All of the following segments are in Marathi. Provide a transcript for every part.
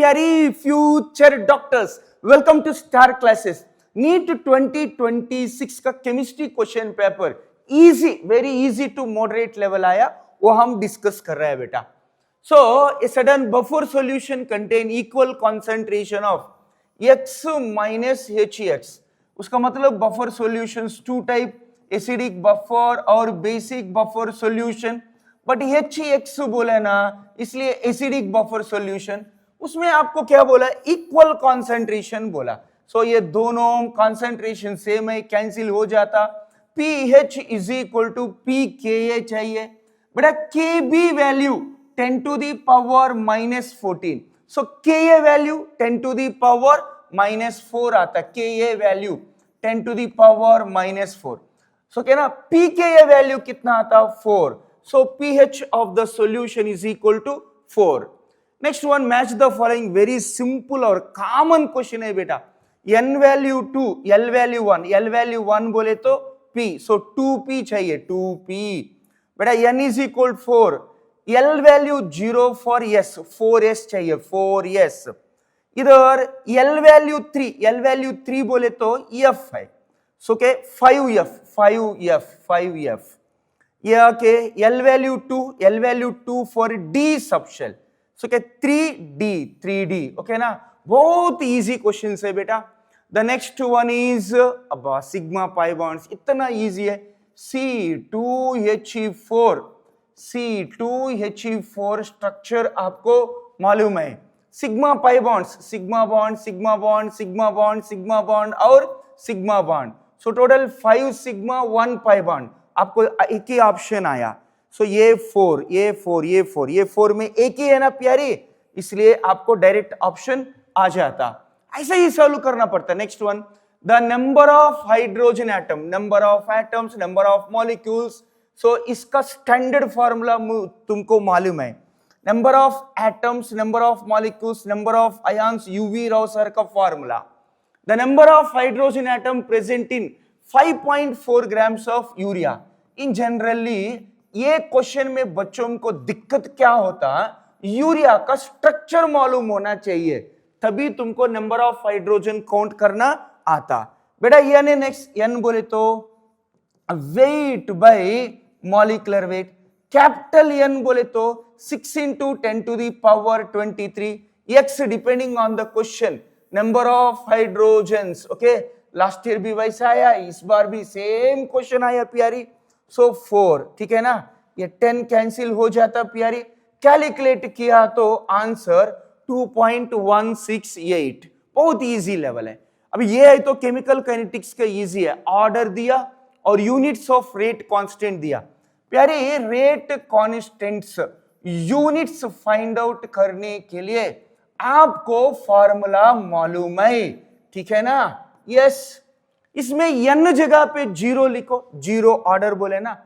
प्यारी future doctors, welcome to Star Classes. NEET 2026 का chemistry question paper easy, very easy to moderate level आया, वो हम डिस्कस कर रहे हैं बेटा। So a certain buffer solution contain equal concentration of x minus HX। उसका मतलब buffer solutions two type, acidic buffer और basic buffer solution, but HX बोला ना इसलिए एसिडिक बफर सॉल्यूशन। उसमें आपको क्या बोला, इक्वल कॉन्सेंट्रेशन बोला। सो ये दोनों कॉन्सेंट्रेशन सेम है, कैंसिल हो जाता। pH is equal to pKa चाहिए बेटा। Kb value 10 to the power minus 14, so Ka value 10 to the power minus 4 आता। Ka value 10 to the power minus 4, so क्या ना pKa वैल्यू कितना आता, 4। So pH of the solution is equal to 4। Next one, match the following. Very simple और कॉमन क्वेश्चन है बेटा। n value 2, l value 1, l value 1 बोले तो p, सो 2p चाहिए, 2p बेटा। n is equal 4, l value 0 for s, 4s चाहिए, 4s। इधर l वैल्यू 3, l वैल्यू 3 बोले तो f है, सो के 5f, 5f, 5f। यह के l value 2, l value 2 for d subshell, so के 3d, 3d। ओके ना, बहुत इजी क्वेश्चन है बेटा। द नेक्स्ट वन इज अब सिग्मा पाई बॉन्ड्स, इतना इजी है। C2He4, C2He4 स्ट्रक्चर आपको मालूम है। Sigma pi bonds, sigma bond, sigma bond, sigma bond, sigma bond और sigma bond, so total 5 sigma 1 pi bond. आपको एक ही ऑप्शन आया, सो ये 4, ये 4, ये 4, ये 4 में एक ही है ना प्यारी, इसलिए आपको डायरेक्ट ऑप्शन आ जाता। ऐसा ही सॉल्व करना पड़ता। Next one, the number of hydrogen atom, number of atoms, number of molecules. So इसका स्टैंडर्ड फॉर्मूला तुमको मालूम है। Number of atoms, number of molecules, number of ions, U V Rao sir का formula. The number of hydrogen atom present in 5.4 grams of urea. In generally ये क्वेश्चन में बच्चों को दिक्कत क्या होता, यूरिया का स्ट्रक्चर मालूम होना चाहिए, तभी तुमको नंबर ऑफ हाइड्रोजन काउंट करना आता बेटा। एन नेक्स्ट, एन बोले तो weight by molecular weight. Capital N बोले तो 6 into 10 to the power 23, x depending on the question, number of hydrogens. Okay, last year भी वैसा आया, इस बार भी सेम क्वेश्चन आया प्यारी। सो 4, ठीक है ना, ये 10 कैंसिल हो जाता प्यारी। कैलकुलेट किया तो आंसर 2.168, बहुत इजी लेवल है। अब ये है तो केमिकल काइनेटिक्स का इजी है। ऑर्डर दिया और यूनिट्स ऑफ रेट कांस्टेंट दिया प्यारे। Rate constants units find out करने के लिए आपको फॉर्मूला मालूम है, ठीक है ना। यस, इसमें n जगह पे 0 लिखो, 0 ऑर्डर बोले ना।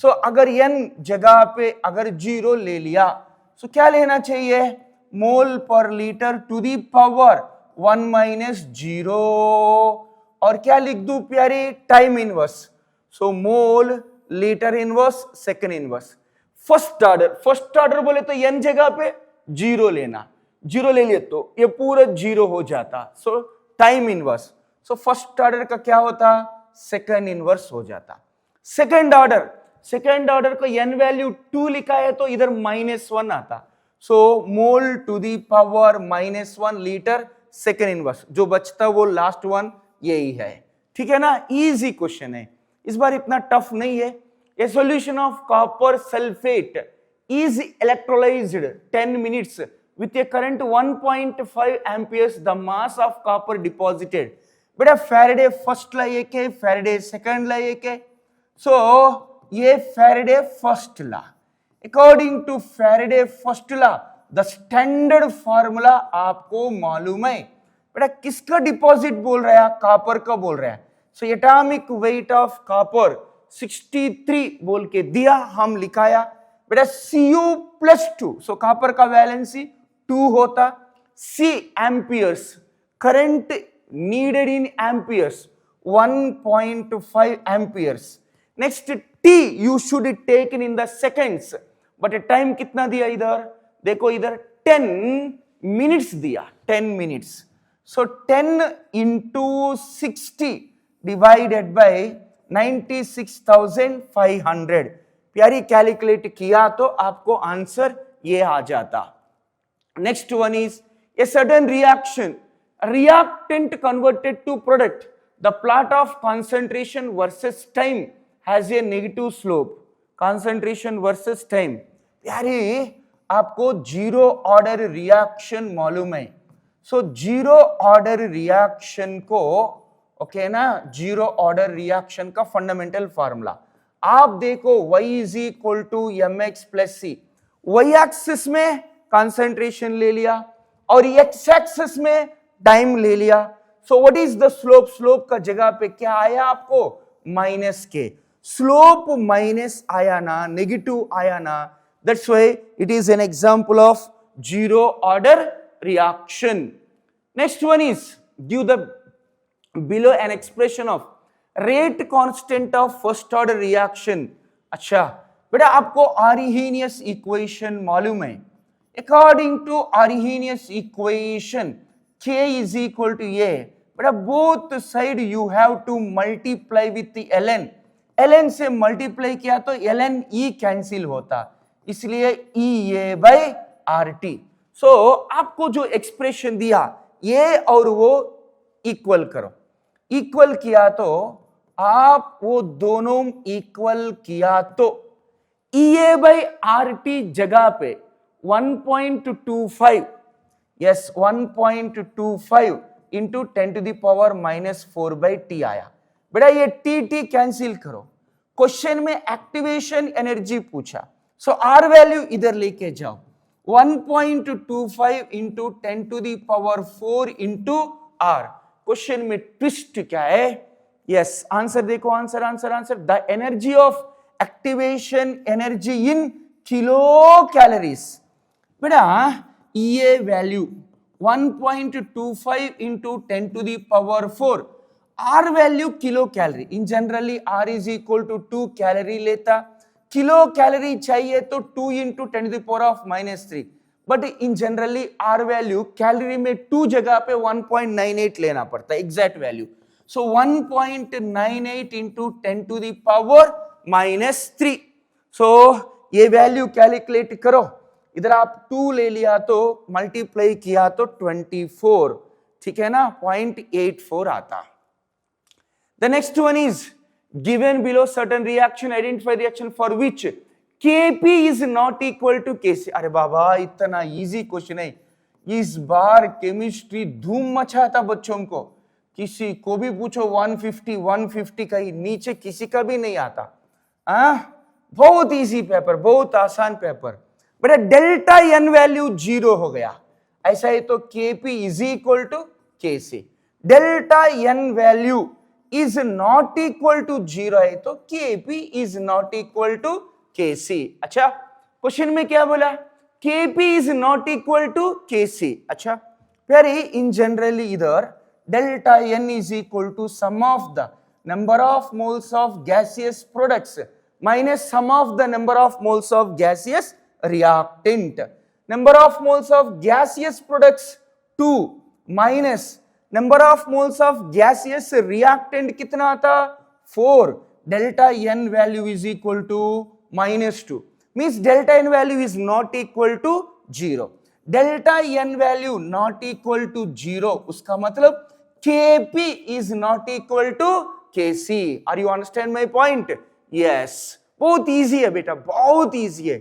सो अगर n जगह पे अगर 0 ले लिया, सो क्या लेना चाहिए, mole per litre to the power 1 minus 0। और क्या लिख दूं प्यारे, time inverse, so mole litre inverse second inverse. First order बोले तो n जगह पे 0 लेना, 0 ले लिए तो ये पूरा 0 हो जाता, so time inverse. So first order का क्या होता, सेकंड इनवर्स हो जाता। सेकंड ऑर्डर को n वैल्यू 2 लिखा है तो इधर -1 आता, so mole to the power -1 litre second inverse. जो बचता वो लास्ट वन यही है, ठीक है ना। इजी क्वेश्चन है, इस बार इतना टफ नहीं है। ए solution of copper sulphate is electrolysed 10 minutes with a current 1.5 amperes, the mass of copper deposited। बेटा फैराडे फर्स्ट ला एक है, फैराडे सेकंड ला एक है, सो ये फैराडे फर्स्ट ला। अकॉर्डिंग टू फैराडे फर्स्ट ला द स्टैंडर्ड फार्मूला आपको मालूम है बेटा। किसका डिपॉजिट बोल रहा है, कॉपर का बोल रहा है। So atomic weight of copper 63 बोल के दिया, हम लिखाया बेटा। Cu+2, सो कॉपर का वैलेंसी 2 होता। C amperes, current needed in amperes 1.5 amperes. Next T you should taken in the seconds, but time कितना दिया इधर, देखो इधर 10 मिनट्स दिया, 10 minutes. So 10 into 60 divided by 96,500। प्यारी कैलकुलेट किया तो आपको आंसर ये आ जाता। Next one is a sudden reaction, reactant converted to product, the plot of concentration versus time has a negative slope, concentration versus time। प्यारे आपको जीरो ऑर्डर रिएक्शन मालूम है। सो जीरो ऑर्डर रिएक्शन को ओके ना, जीरो ऑर्डर रिएक्शन का फंडामेंटल फार्मूला आप देखो, y is equal to mx plus C. y axis में कंसंट्रेशन ले लिया और x एक्सिस में टाइम ले लिया। So what is the slope? Slope का जगह पे क्या आया आपको? माइनस के। स्लोप माइनस आया ना, नेगेटिव आया ना, that's why it is an example of zero order reaction. Next one is give the below an expression of rate constant of first order reaction. अच्छा बेटा, आपको आर्हेनियस इक्वेशन मालूम है। According to Arrhenius equation K is equal to A, but both side you have to multiply with the ln। ln से multiply किया तो ln E कैंसिल होता, इसलिए EA by RT। सो आपको जो एक्सप्रेशन दिया ये और वो इक्वल करो, इक्वल किया तो आप वो दोनों इक्वल किया तो EA by RT जगह पे 1.25, yes 1.25 into 10 to the power minus 4 by t आया। बेटा ये t कैंसिल करो। क्वेश्चन में एक्टिवेशन एनर्जी पूछा, सो आर वैल्यू इधर लेके जाओ, 1.25 into 10 to the power 4 into r। Question में ट्विस्ट क्या है? यस आंसर देखो, answer answer answer, the energy of activation energy in kilo calories. बेटा EA value 1.25 into 10 to the power 4, R value kilo calorie. In generally R is equal to 2 calorie लेता, किलो कैलोरी चाहिए तो 2 into 10 to the power of minus 3, but in generally R value calorie में 2 जगह पे 1.98 लेना पड़ता है exact value. So 1.98 into 10 to the power minus 3। So ये वैल्यू कैलकुलेट करो, इधर आप 2 ले लिया तो मल्टीप्लाई किया तो 24, ठीक है ना, 0.84 आता। The next one is given below certain reaction, identify reaction for which Kp is not equal to Kc। अरे बाबा इतना इजी क्वेश्चन है, इस बार केमिस्ट्री धूम मचाता बच्चों को, किसी को भी पूछो 150 का ही नीचे किसी का भी नहीं आता। बहुत इजी पेपर, बहुत आसान पेपर। बेटा डेल्टा एन वैल्यू 0 हो गया, ऐसा है तो Kp is equal to Kc। Delta N value is not equal to 0 है तो Kp is not equal to Kc। अच्छा क्वेश्चन में क्या बोला? Kp is not equal to Kc। अच्छा प्यारी इन जनरली इधर delta N is equal to sum of the number of moles of gaseous products minus sum of the number of moles of gaseous reactant। number of moles of gaseous products 2 minus number of moles of gaseous reactant कितना आता? 4। delta n value is equal to -2, means delta n value is not equal to 0। delta n value not equal to 0 उसका मतलब Kp is not equal to Kc। are you understand my point? yes, बहुत easy है बेटा, बहुत easy है।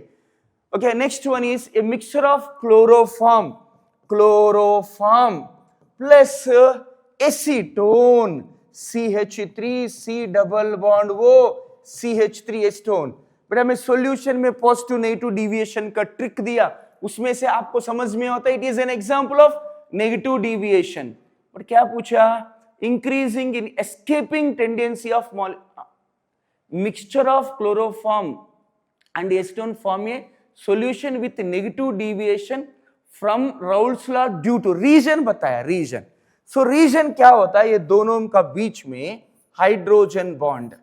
Okay, next one is a mixture of chloroform plus acetone, CH3 C double bond वो CH3 acetone। बेटा मैं सॉल्यूशन में पॉजिटिव नेगेटिव डिविएशन का ट्रिक दिया, उसमें से आपको समझ में होता है it is an example of negative deviation. But क्या पूछा? Increasing in escaping tendency of mixture of chloroform and acetone form a solution with negative deviation from Raoult's law due to, reason बताया, रीजन। सो रीजन क्या होता है? ये दोनों का बीच में hydrogen bond,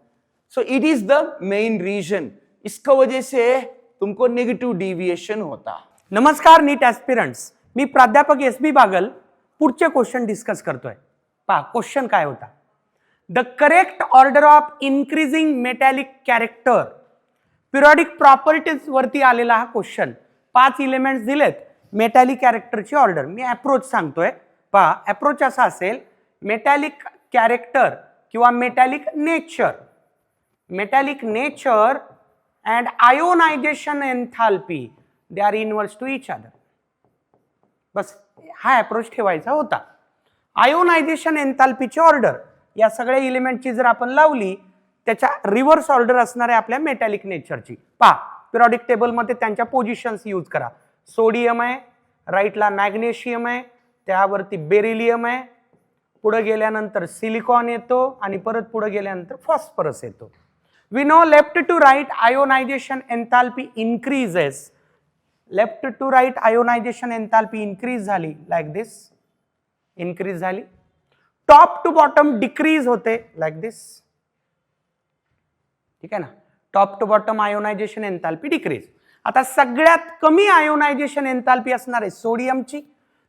so it is the main reason, इसका वजह से तुमको नेगेटिव डिविएशन होता। नमस्कार नीट एस्पिरेंट्स, मी प्राध्यापक SB बागल पुढचे क्वेश्चन डिस्कस करतोय. पहा क्वेश्चन काय होता. The correct order of increasing metallic character periodic properties वरती आलेला हा क्वेश्चन. 5 एलिमेंट्स दिलेत, मेटॅलिक कॅरेक्टरची ऑर्डर. मी अप्रोच सांगतोय. पहा अप्रोच असा असेल, मेटॅलिक कॅरेक्टर किंवा metallic nature, metallic nature and ionisation enthalpy they are inverse to each other. बस हा अप्रोच ठेवायचा होता. आयोनायझेशन एन्थाल्पीची ऑर्डर या सगळ्या एलिमेंटची जर आपण लावली, त्याच्या रिव्हर्स ऑर्डर असणार आहे आपल्या मेटॅलिक नेचरची. पहा पिरियडिक टेबल मध्ये त्यांच्या पोझिशन्स यूज करा. सोडियम आहे, राईटला मॅग्नेशियम आहे, त्यावरती बेरिलियम आहे, पुढे गेल्यानंतर सिलिकॉन येतो आणि परत पुढे गेल्यानंतर फॉस्फरस येतो. We know left to right ionisation enthalpy increases. Left to right ionisation enthalpy increase झाली, लाईक दिस इन्क्रीज झाली. टॉप टू बॉटम डिक्रीज होते, लाईक दिस. ठीक आहे ना, top to bottom ionisation enthalpy decrease. आता सगळ्यात कमी आयोनायझेशन एन्थाल्पी असणार आहे सोडियमची.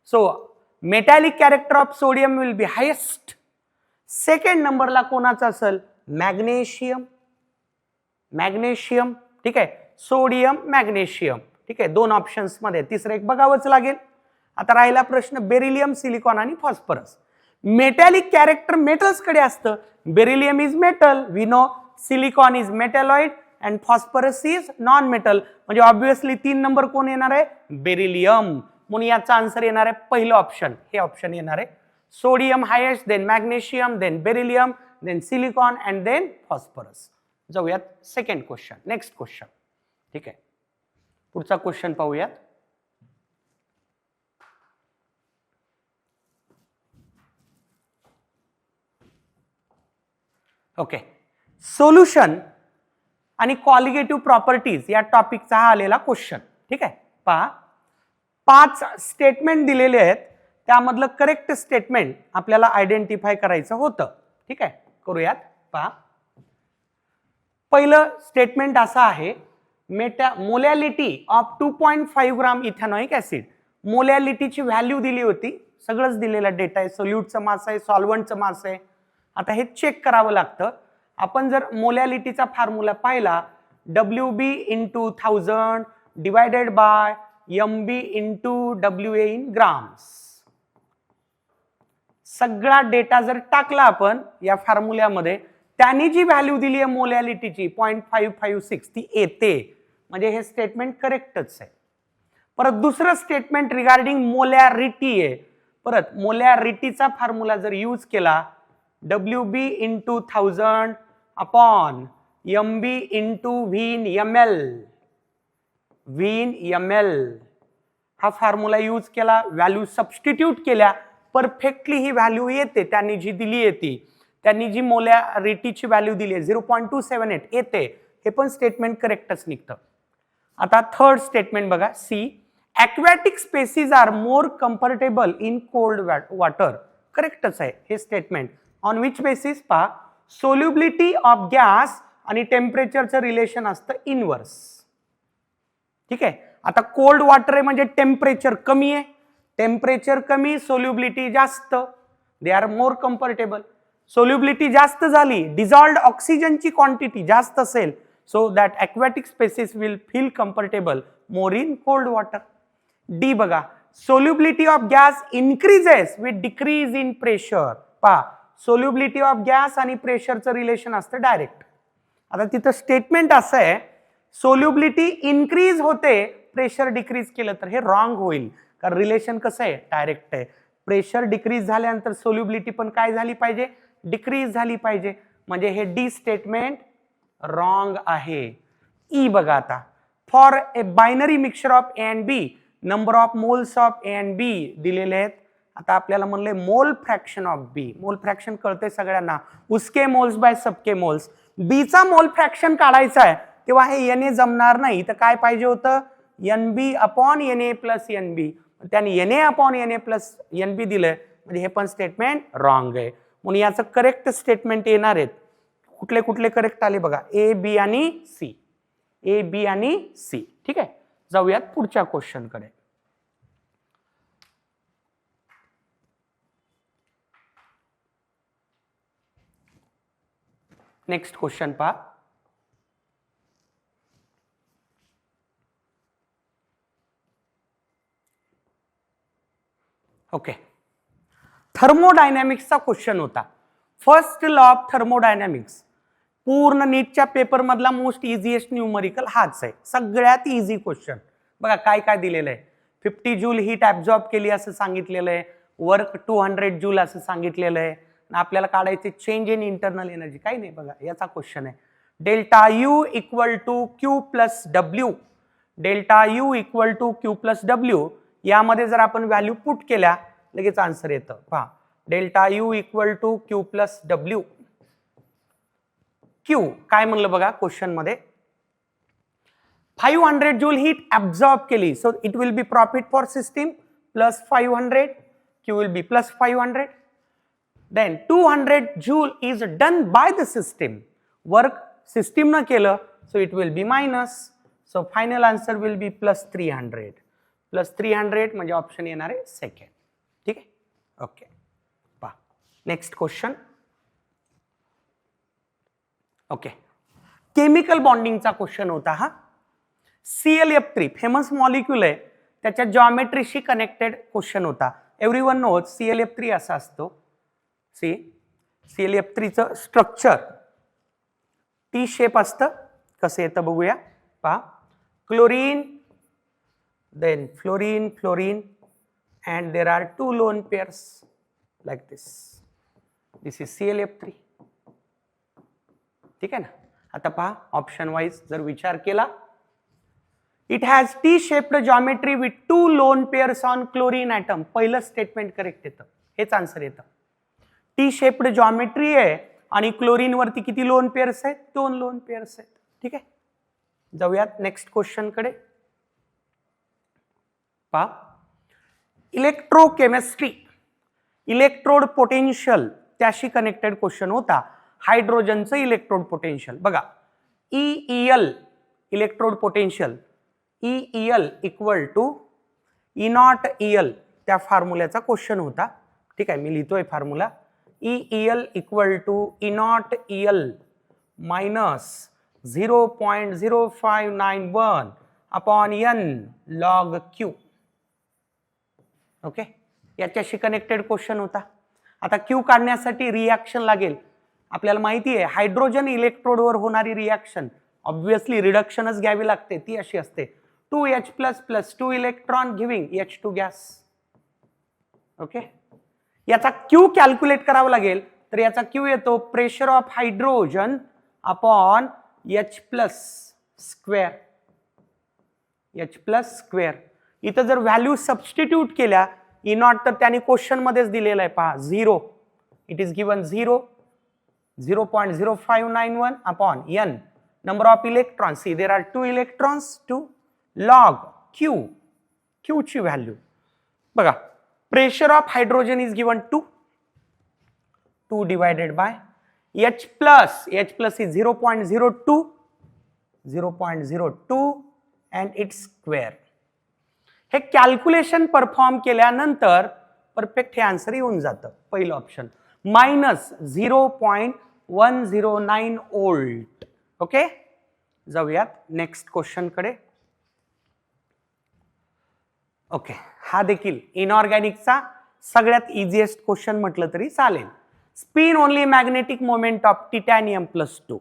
So metallic character of sodium will be highest. Second नंबरला कोणाचा असेल? मॅग्नेशियम. मॅग्नेशियम, ठीक आहे, सोडियम मॅग्नेशियम. ठीक आहे, 2 ऑप्शन्स मध्ये, तिसरं एक बघावंच लागेल. आता राहिला प्रश्न बेरिलियम, सिलिकॉन आणि फॉस्फरस. मेटॅलिक कॅरेक्टर मेटल्स कडे असतं. Beryllium is metal, we know. Silicon is metalloid and phosphorus is non metal. म्हणजे ऑब्विसली 3 नंबर कोण येणार आहे? बेरिलियम. म्हणून याचा आन्सर येणार आहे पहिलं ऑप्शन. हे ऑप्शन येणार आहे. Sodium highest, then magnesium, then beryllium, then silicon and then phosphorus. जाऊयात सेकंड क्वेश्चन, नेक्स्ट क्वेश्चन. ठीक आहे, पुढचा क्वेश्चन पाहूयात. ओके, सोल्युशन आणि क्वालिटेटिव्ह प्रॉपर्टीज या टॉपिकचा हा आलेला क्वेश्चन. ठीक आहे, पहा 5 स्टेटमेंट दिलेले आहेत, त्यामधलं करेक्ट स्टेटमेंट आपल्याला आयडेंटिफाय करायचं होतं. ठीक आहे, करूयात. पहा पहिलं स्टेटमेंट असं आहे, molality of 2.5 gram ethanoic acid. मोलॅलिटीची व्हॅल्यू दिली होती, सगळंच दिलेला डेटा आहे. सोल्यूटचं मास आहे, सॉल्व्हंटचं मास आहे. आता हे चेक करावं लागतं. आपण जर मोलॅलिटीचा फॉर्म्युला पाहिला, WB × 1000 divided by MB × WA in grams. सगळा डेटा जर टाकला आपण या फॉर्म्युल्यामध्ये, त्यांनी जी व्हॅल्यू दिली आहे मोलॅलिटीची 0.556 ती येते. म्हणजे हे स्टेटमेंट करेक्टच आहे. परत दुसरं स्टेटमेंट रिगार्डिंग मोलॅरिटी आहे. परत मोलॅरिटीचा फॉर्म्युला जर यूज केला, WB × 1000 upon MB × V/ml. V/ml हा फॉर्म्युला यूज केला, व्हॅल्यू सबस्टिट्यूट केल्या, परफेक्टली ही व्हॅल्यू येते. त्यांनी जी दिली आहे ती, त्यांनी जी मोलॅरिटीची व्हॅल्यू दिली आहे 0.278 येते. हे पण स्टेटमेंट करेक्टच निघतं. आता थर्ड स्टेटमेंट बघा, C. aquatic species are more comfortable in cold water. करेक्टच आहे हे स्टेटमेंट. On which basis? पहा, सोल्युबिलिटी ऑफ गॅस आणि टेम्परेचरचं रिलेशन असतं इनवर्स. ठीक आहे, आता कोल्ड वॉटर आहे म्हणजे टेम्परेचर कमी आहे. टेम्परेचर कमी, सोल्युबिलिटी जास्त, they are more comfortable. Solubility जास्त झाली, डिझॉल्व्ड ऑक्सिजनची क्वांटिटी जास्त असेल, so that aquatic species will feel comfortable more in cold water. D बघा, solubility of gas increases with decrease in pressure. पहा, सोल्युबिलिटी ऑफ गॅस आणि प्रेशरचं रिलेशन असतं डायरेक्ट. आता तिथं स्टेटमेंट असं आहे, सोल्युबिलिटी इन्क्रीज होते प्रेशर डिक्रीज केलं तर. हे रॉंग होईल, कारण रिलेशन कसं आहे? डायरेक्ट आहे. प्रेशर डिक्रीज झाल्यानंतर सोल्युबिलिटी पण काय झाली पाहिजे? डिक्रीज झाली पाहिजे. म्हणजे हे डी स्टेटमेंट रॉंग आहे. ई बघा, आता for a binary mixture of A and B, number of moles of A and B दिलेले आहेत. आता आपल्याला म्हणले मोल फ्रॅक्शन ऑफ बी. मोल फ्रॅक्शन कळते सगळ्यांना, उसके मोल्स बाय सबके मोल्स. बीचा मोल फ्रॅक्शन काढायचा आहे, तेव्हा हे Na जमणार नाही. तर काय पाहिजे होतं? NB upon Na plus NB. त्यांनी Na upon Na plus NB दिलंय, म्हणजे हे पण स्टेटमेंट रॉंग आहे. म्हणून याचं करेक्ट स्टेटमेंट येणार आहेत. कुठले कुठले करेक्ट आले बघा, A, B आणि C. A, B आणि C. ठीक आहे, जाऊयात पुढच्या क्वेश्चन कडे. नेक्स्ट क्वेश्चन पहा. ओके, थर्मोडायनॅमिक्सचा क्वेश्चन होता. फर्स्ट लॉ ऑफ थर्मोडायनॅमिक्स पूर्ण नीटच्या पेपर मधला मोस्ट इझिएस्ट न्यूमरिकल हाच आहे. सगळ्यात इझी क्वेश्चन. बघा काय काय दिलेलं आहे. 50 जूल हीट ऍब्झॉर्ब केली असं सांगितलेलं आहे. वर्क 200 जूल असं सांगितलेलं आहे. आपल्याला काढायचे चेंज इन इंटरनल एनर्जी. काही नाही, बघा याचा क्वेश्चन आहे. Delta U equal to Q plus W. Delta U equal to Q plus W यामध्ये जर आपण व्हॅल्यू पुट केल्या लगेच आन्सर येतं. पहा, delta U equal to Q plus W. Q काय म्हणलं बघा क्वेश्चन मध्ये, 500 जूल हीट ऍब्झॉर्ब केली. So it will be profit for system plus 500. Q will be plus 500. Then 200 joule is done by the system. Work system न केलं so it will be minus. So final answer will be plus 300. Plus 300 म्हणजे ऑप्शन येणार आहे सेकंड. ठीक आहे. ओके, पहा नेक्स्ट क्वेश्चन. ओके, केमिकल बॉन्डिंगचा क्वेश्चन होता हा. ClF3 फेमस मॉलिक्यूल आहे, त्याच्या जॉमेट्रीशी कनेक्टेड क्वेश्चन होता. एव्हरीवन नोज ClF3 असा असतो. ClF3 चं स्ट्रक्चर टी शेप असतं. कसं येतं बघूया. पहा, chlorine, then fluorine, fluorine, and there are 2 lone pairs like this. This is ClF3. ठीक आहे ना. आता पहा ऑप्शन वाइज जर विचार केला, it has T shaped geometry with 2 lone pairs on chlorine atom. पहिलं स्टेटमेंट करेक्ट येतं, हेच आन्सर येतं. टी शेप्ड जॉमेट्री आहे आणि क्लोरीन वरती किती लोन पेअर्स आहेत? 2 लोन पेअर्स आहेत. ठीक आहे, जाऊयात नेक्स्ट क्वेश्चन कडे. पहा, इलेक्ट्रोकेमिस्ट्री, इलेक्ट्रोड पोटेन्शियल त्याशी कनेक्टेड क्वेश्चन होता. हायड्रोजनचं इलेक्ट्रोड पोटेन्शियल बघा, EEL electrode potential, EEL equal to E0 EL त्या फॉर्म्युल्याचा क्वेश्चन होता. ठीक आहे, मी लिहितोय formula. EEL equal to E0 EL minus 0.0591 upon N log Q. Okay, याच्याशी कनेक्टेड क्वेश्चन होता. आता क्यू काढण्यासाठी रिॲक्शन लागेल. आपल्याला माहिती आहे हायड्रोजन इलेक्ट्रोडवर होणारी रिॲक्शन ऑब्व्हियसली रिडक्शनच घ्यावी लागते. ती अशी असते, 2H plus 2 electron giving H2 gas. Okay, याचा क्यू कॅल्क्युलेट करावा लागेल. तर याचा क्यू येतो pressure of hydrogen upon H plus square. H plus square. इथं जर व्हॅल्यू सबस्टिट्यूट केल्या E0 तर त्यांनी क्वेश्चन मध्येच दिलेलं आहे. पहा 0, it is given 0.0591 upon N number of electrons. See there are 2 electrons, 2 log Q. Q ची व्हॅल्यू बघा, pressure of hydrogen is given 2 divided by H plus is 0.02 and its square. हे कॅल्क्युलेशन परफॉर्म केल्यानंतर परफेक्ट हे आन्सर येऊन जातं. पहिलं ऑप्शन मायनस 0.109 वोल्ट. ओके, जाऊयात नेक्स्ट क्वेश्चन कडे. ओके, हा देखील इनऑर्गॅनिकचा सगळ्यात इझिएस्ट क्वेश्चन म्हटलं तरी चालेल. Spin only magnetic moment of titanium plus 2.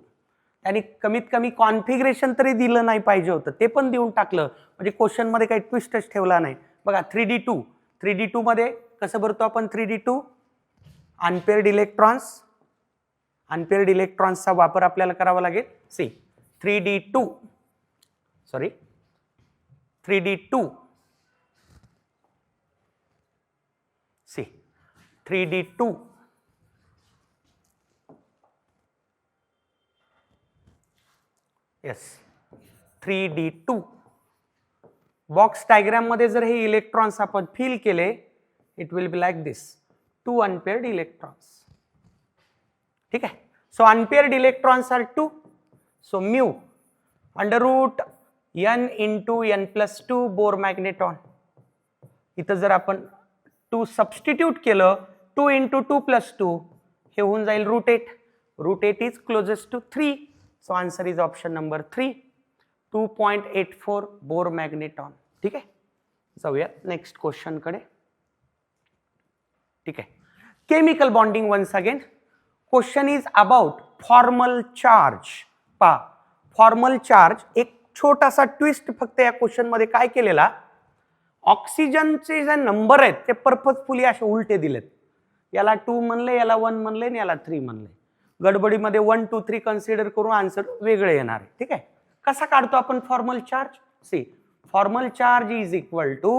त्यांनी कमीत कमी कॉन्फिगरेशन तरी दिलं नाही पाहिजे होतं, ते पण देऊन टाकलं. म्हणजे क्वेश्चन मध्ये काही ट्विस्टच ठेवला नाही. बघा 3D2 मध्ये कसं भरतो आपण 3D2? अनपेअर्ड इलेक्ट्रॉन्सचा वापर आपल्याला करावा लागेल. See 3D2 see 3D2 yes 3D2 box diagram मध्ये जर हे इलेक्ट्रॉन्स आपण फिल केले, it will be like this, 2 unpaired electrons. ठीक आहे, so unpaired electrons are 2. So mu under root N into N+2 Bohr magneton. इथं जर आपण 2 सबस्टिट्यूट केलं, 2 इंटू 2 + 2 हे होऊन जाईल √8. √8 is closest to 3. So answer is option number 3. 2.84 Bohr magneton. ठीक आहे, जाऊया नेक्स्ट क्वेश्चन कडे. ठीक आहे, chemical bonding once again. Question is about formal charge. पहा, फॉर्मल चार्ज एक छोटासा ट्विस्ट फक्त या क्वेश्चन मध्ये काय केलेला, ऑक्सिजनचे जे नंबर आहेत ते पर्पजफुली असे उलटे दिलेत. याला 2 म्हणले, याला 1 म्हणले आणि याला 3 म्हणले. गडबडीमध्ये 1 2 3 कन्सिडर करून आन्सर वेगळे येणार आहे. ठीक आहे, कसा काढतो आपण formal charge? See, formal charge is equal to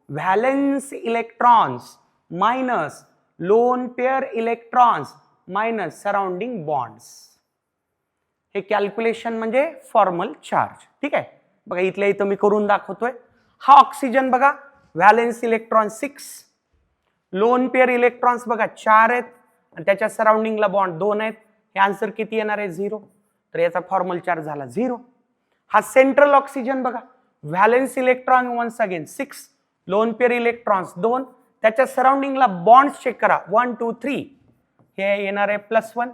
valence electrons minus lone pair electrons minus surrounding bonds. हे कॅल्क्युलेशन म्हणजे फॉर्मल चार्ज. ठीक आहे, बघा इथल्या इथं मी करून दाखवतोय. हा ऑक्सिजन बघा, valence electron 6, lone pair electrons बघा 4 आहेत आणि त्याच्या सराउंडिंगला बॉन्ड 2 आहेत. हे आन्सर किती येणार आहे? 0. तर याचा फॉर्मल चार्ज झाला 0. हा सेंट्रल ऑक्सिजन बघा, valence electron once again 6, lone pair electrons 2, त्याच्या सराउंडिंगला बॉन्ड चेक करा 1 2 3, हे येणार आहे +1.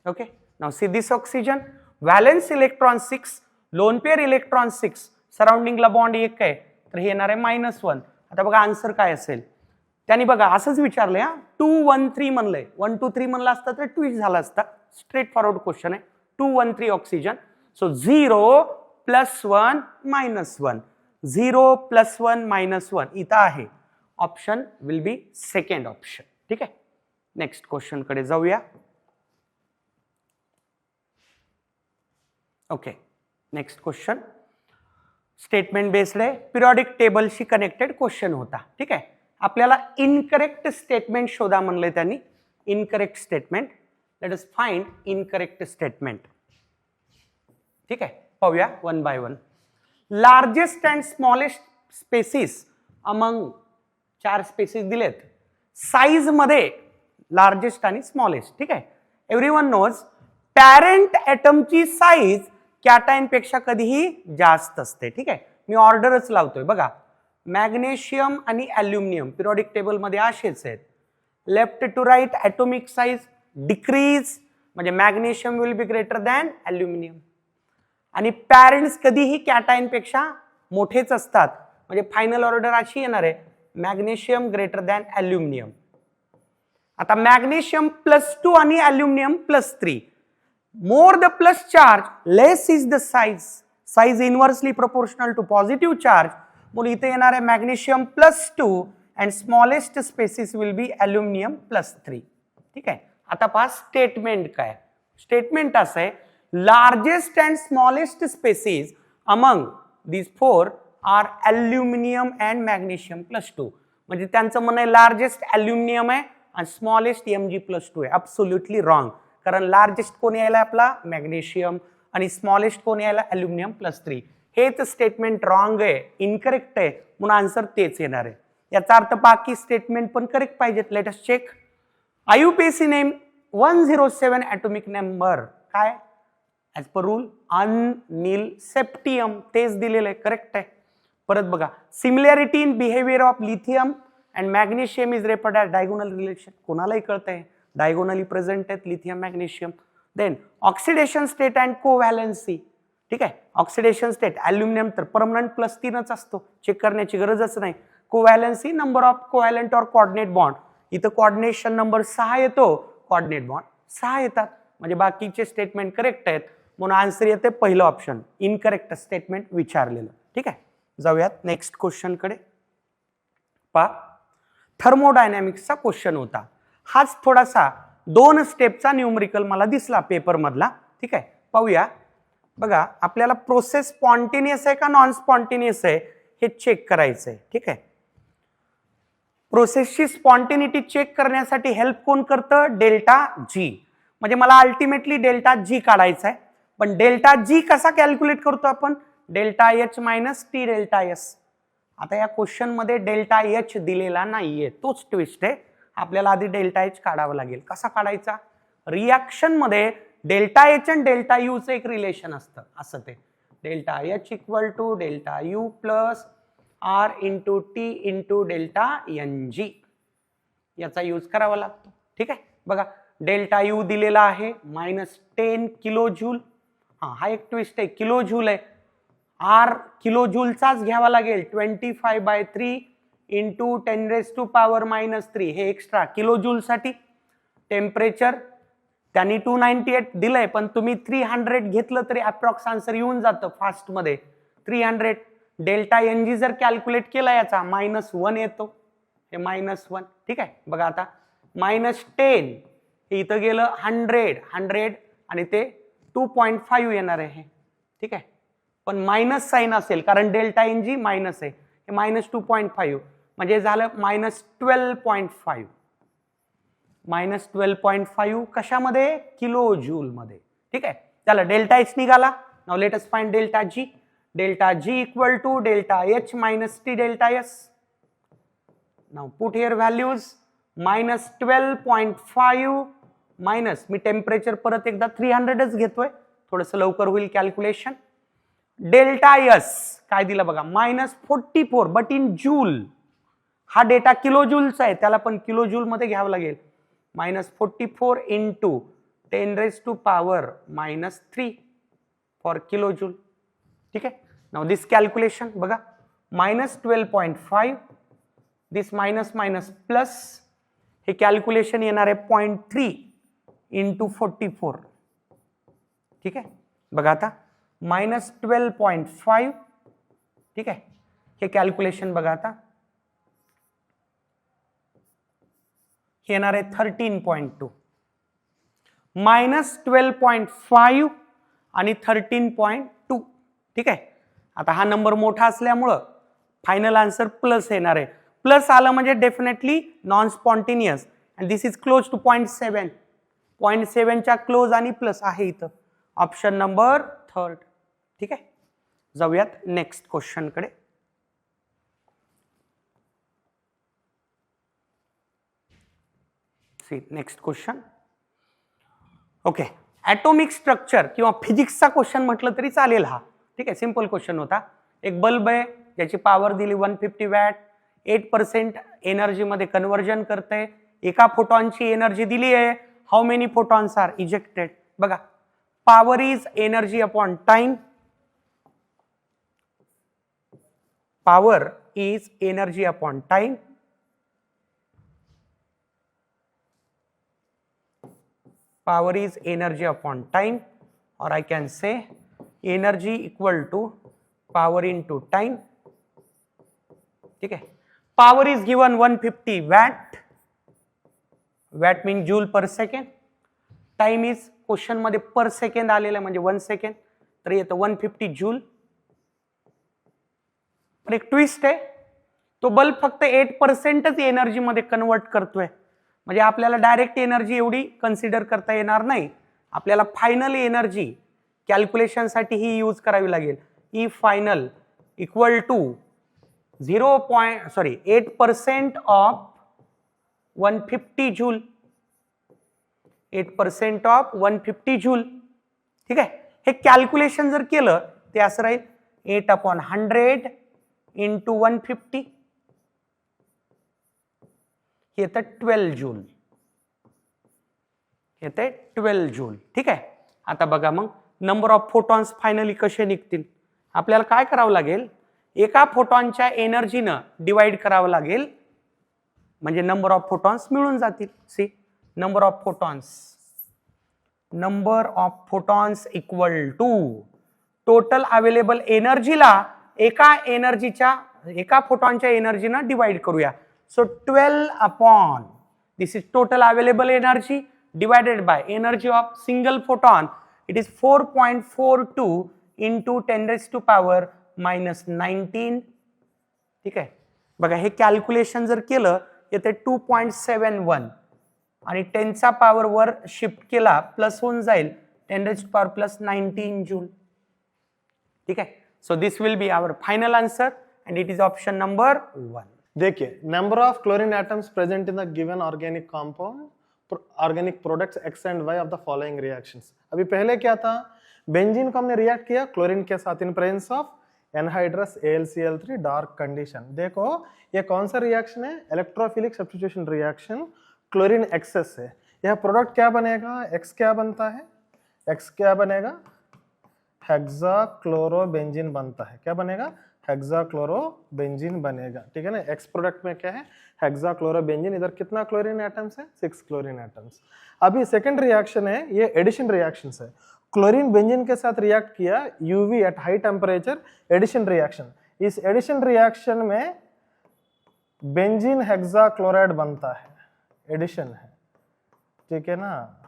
Okay, now see this oxygen, valence electron 6, lone pair electron 6, सराउंडिंगला बॉन्ड 1 आहे, तर हे येणार आहे -1. आता बघा आन्सर काय असेल. त्यांनी बघा असंच विचारलंय, 2 1 3 म्हणलंय. 1 2 3 म्हणलं असतं तर ट्विस्ट झाला असता. स्ट्रेट फॉरवर्ड क्वेश्चन आहे. 2 1 3 ऑक्सिजन. सो 0 +1 -1, 0 +1 -1 इथं आहे. Option will be second option. ठीक आहे, नेक्स्ट क्वेश्चन कडे जाऊया. Okay, next question statement based आहे. पिरियॉडिक टेबलशी कनेक्टेड क्वेश्चन होता. ठीक आहे, आपल्याला इनकरेक्ट स्टेटमेंट शोधा म्हणले त्यांनी. Incorrect statement, let us find incorrect statement. ठीक आहे, पाहूया one by one. Largest and smallest species among 4 species दिलेत. साईज मध्ये लार्जेस्ट आणि स्मॉलेस्ट. ठीक आहे, एव्हरीवन नोज पॅरेंट ॲटमची साईज कॅटायन पेक्षा कधीही जास्त असते. ठीक आहे, मी ऑर्डरच लावतोय बघा. मॅग्नेशियम आणि ॲल्युमिनियम पिरियॉडिक टेबल मध्ये असेच आहेत. Left to right atomic size decrease, म्हणजे magnesium will be greater than aluminium. आणि पॅरेंट्स कधीही कॅटायन पेक्षा मोठेच असतात, म्हणजे फायनल ऑर्डर अशी येणार आहे, मॅग्नेशियम ग्रेटर दॅन ॲल्युमिनियम. आता मॅग्नेशियम +2 आणि aluminium +3. more the plus charge, less is the size. Size inversely proportional to positive charge. म्हणून इथे येणार आहे magnesium +2 and smallest species will be aluminum +3. ठीक आहे, आता पहा स्टेटमेंट काय. स्टेटमेंट असं आहे, largest and smallest species among these 4 are aluminum and magnesium +2. म्हणजे त्यांचं म्हणणं आहे लार्जेस्ट ॲल्युमिनियम आहे आणि स्मॉलेस्ट Mg+2 आहे. ॲब्सोल्युटली रॉंग, कारण लार्जेस्ट कोण यायला आपला मॅग्नेशियम आणि स्मॉलेस्ट कोण यायला ॲल्युमिनियम +3. हेच स्टेटमेंट रॉंग आहे, इनकरेक्ट आहे, म्हणून आन्सर तेच येणार आहे. याचा अर्थ बाकी स्टेटमेंट पण करेक्ट पाहिजेत. Let us check. IUPAC name 107 atomic number काय as per rule unnilseptium, तेच दिलेलं आहे, करेक्ट आहे. परत बघा, similarity in behaviour of lithium and magnesium is referred as diagonal relation. कोणालाही कळतंय डायगोनली प्रेझेंट आहेत lithium magnesium. Then oxidation state and covalency. ठीक आहे, ऑक्सिडेशन स्टेट ॲल्युमिनियम तर परमनंट +3च असतो, चेक करण्याची गरजच नाही. Covalency number of covalent or coordinate bond, इथं कॉर्डिनेशन नंबर 6 येतो, कॉर्डिनेट बॉन्ड 6 येतात, म्हणजे बाकीचे स्टेटमेंट करेक्ट आहेत, म्हणून आन्सर येते पहिलं ऑप्शन. इनकरेक्ट स्टेटमेंट विचारलेलं. ठीक आहे, जाऊयात नेक्स्ट क्वेश्चन कडे. पहा, थर्मोडायनॅमिक्सचा क्वेश्चन होता. हाच थोडासा 2 स्टेपचा न्यूमरिकल मला दिसला पेपर मधला. ठीक आहे, पाहूया. बघा, आपल्याला प्रोसेस स्पॉन्टेनियस आहे का नॉन स्पॉन्टेनियस आहे हे चेक करायचंय. ठीक आहे, प्रोसेसची स्पॉन्टेनिटी चेक करण्यासाठी हेल्प कोण करतं? ΔG. म्हणजे मला अल्टिमेटली ΔG काढायचा आहे, पण ΔG कसा कॅल्क्युलेट करतो आपण? ΔH - T ΔS. आता या क्वेश्चन मध्ये ΔH दिलेला नाहीये, तोच ट्विस्ट आहे. आपल्याला आधी ΔH काढावं लागेल. कसा काढायचा? रिॲक्शन मध्ये ΔH आणि ΔU चं एक रिलेशन असतं, असं ते ΔH = ΔU + R × T × ΔNG. याचा यूज करावा लागतो. ठीक आहे, बघा डेल्टा यू दिलेला आहे -10 किलो जूल. हा एक ट्विस्ट आहे, किलो जूल आहे. आर किलो जूलचाच घ्यावा लागेल 25/3 इंटू 10⁻³ हे एक्स्ट्रा किलो जूल साठी. टेम्परेचर त्यांनी 298 दिलंय, पण तुम्ही 300 घेतलं तरी अप्रॉक्स आन्सर येऊन जातं फास्ट मध्ये. 300 डेल्टा एन जी जर कॅल्क्युलेट केला याचा -1 येतो, हे -1. ठीक आहे, बघा आता -10 हे इथं गेलं 100 आणि ते 2.5 येणार आहे. ठीक आहे, पण मायनस साइन असेल कारण डेल्टा एन जी मायनस आहे. हे -2.5 म्हणजे झालं -12.5. -12.5 कशामध्ये? किलो जूल मध्ये. ठीक आहे, चला डेल्टा एच निघाला. Now let us find delta G. Delta G equal to delta H minus T delta S. Now put here values. -12.5 minus, मी टेम्परेचर परत एकदा 300च घेतोय, थोडस लवकर होईल कॅल्क्युलेशन. डेल्टा एस काय दिलं बघा -44, बट इन जूल. हा डेटा किलो जूलचा आहे, त्याला पण किलो जूल मध्ये घ्यावं लागेल. -44 इंटू 10⁻³ फॉर किलो जूल. ठीक आहे, नाउ दिस कॅल्क्युलेशन बघा -12.5 दिस मायनस मायनस प्लस, हे कॅल्क्युलेशन येणार आहे 0.3 इंटू 44. ठीक आहे, बघा आता -12.5. ठीक आहे, हे कॅल्क्युलेशन बघा आता हे येणार आहे 13.2. -12.5 आणि 13.2. ठीक आहे, आता हा नंबर मोठा असल्यामुळं फायनल आन्सर प्लस येणार आहे. प्लस आलं म्हणजे definitely non spontaneous and this is close to 0.7. 0.7 च्या क्लोज आणि प्लस आहे इथं. Option number 3. ठीक आहे, जाऊयात नेक्स्ट क्वेश्चन कडे. See next question. Okay, atomic structure किंवा फिजिक्सचा क्वेश्चन म्हटलं तरी चालेल हा. ठीक आहे, सिंपल क्वेश्चन होता. एक बल्ब आहे ज्याची पॉवर दिली 150 वॅट, 8% एनर्जी मध्ये कन्वर्जन करते. एका फोटॉनची एनर्जी दिली आहे. How many photons are ejected? बघा, power is energy upon time. Power is energy upon time. Power is energy upon time, or I can say energy equal to power into time. ठीक है, power is given 150 watt. Watt means joule per second. Time is question मध्ये पर सेकंड आलेला म्हणजे 1 सेकंड, तर येतं 150 जूल. पण एक ट्विस्ट आहे, तो बल्ब फक्त 8%च एनर्जी मध्ये कन्वर्ट करतोय. म्हणजे आपल्याला डायरेक्ट एनर्जी एवढी कन्सिडर करता येणार नाही. आपल्याला फायनल एनर्जी कॅल्क्युलेशन साठी ही यूज करावी लागेल. E final equal to 8% of 150 joule. 8% of 150 joule. ठीक आहे, हे कॅल्क्युलेशन जर केलं ते असं राहील 8/100 इंटू 150 येतं 12 जूल. येते 12 जूल. ठीक आहे, आता बघा मग नंबर ऑफ फोटॉन्स फायनली कसे निघतील. आपल्याला काय करावं लागेल, एका फोटॉनच्या एनर्जीनं डिवाइड करावं लागेल म्हणजे नंबर ऑफ फोटॉन्स मिळून जातील. See number of photons equal to total available एनर्जीला एका फोटॉनच्या एनर्जीनं डिवाइड करूया. So 12 upon this is total available energy divided by energy of single photon. It is 4.42 into 10⁻⁻19. ठीक आहे, बघा हे कॅल्क्युलेशन जर केलं येते 2.71 आणि 10 चा पॉवर वर शिफ्ट केला प्लस होऊन जाईल 10⁻+19 जूल. ठीक आहे, so this will be our final answer and it is option number 1. देखिए, number of chlorine atoms present in the given organic compound, organic products X and Y of the following reactions. अभी पहले क्या था, बेंजीन को हमने रिएक्ट किया क्लोरीन के साथ in presence of anhydrous AlCl3 dark condition. देखो ये कौन सा रिएक्शन है, electrophilic substitution reaction. Chlorine excess है, यह प्रोडक्ट क्या बनेगा, एक्स क्या बनता है, एक्स क्या बनेगा, हेक्साक्लोरोबेंजीन बनता है। क्या बनेगा, हेक्साक्लोरोबेंजीन बनेगा। ठीक है ना, एक्स प्रोडक्ट में क्या है, हेक्साक्लोरोबेंजीन। इधर कितना क्लोरीन एटम्स है, 6 क्लोरीन एटम्स। अभी सेकंड रिएक्शन है, ये एडिशन रिएक्शन है। क्लोरीन बेंजीन के साथ रिएक्ट किया, UV at high temperature, addition reaction. इस एडिशन रिएक्शन में बेंजीन हेक्साक्लोराइड बनता है, एडिशन है। ठीक है ना,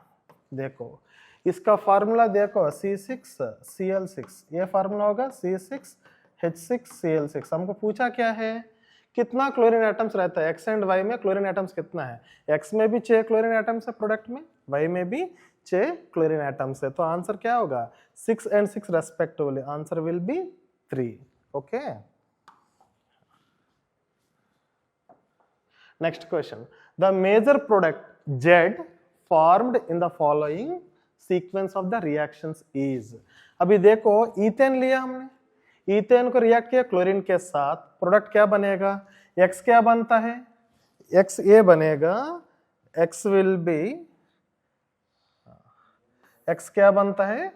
देखो इसका फार्मूला देखो, C6Cl6, ये फार्मूला होगा C6H6Cl6। हमको पूछा क्या है, कितना क्लोरीन एटम्स रहता है, एक्स एंड वाई में क्लोरीन एटम्स कितना है। एक्स में भी 6 क्लोरीन एटम्स है प्रोडक्ट में, वाई में भी 6 क्लोरीन एटम्स है। तो आंसर क्या होगा, 6 and 6 respectively, answer will be 3। Okay, next question, the major product Z formed in the following sequence of the reactions is। अभी देखो ईथेन लिया हमने, ईथेन को रिएक्ट किया क्लोरीन के साथ, प्रोडक्ट क्या बनेगा, एक्स क्या बनता है, एक्स ये बनेगा, एक्स विल बी, एक्स क्या बनता है,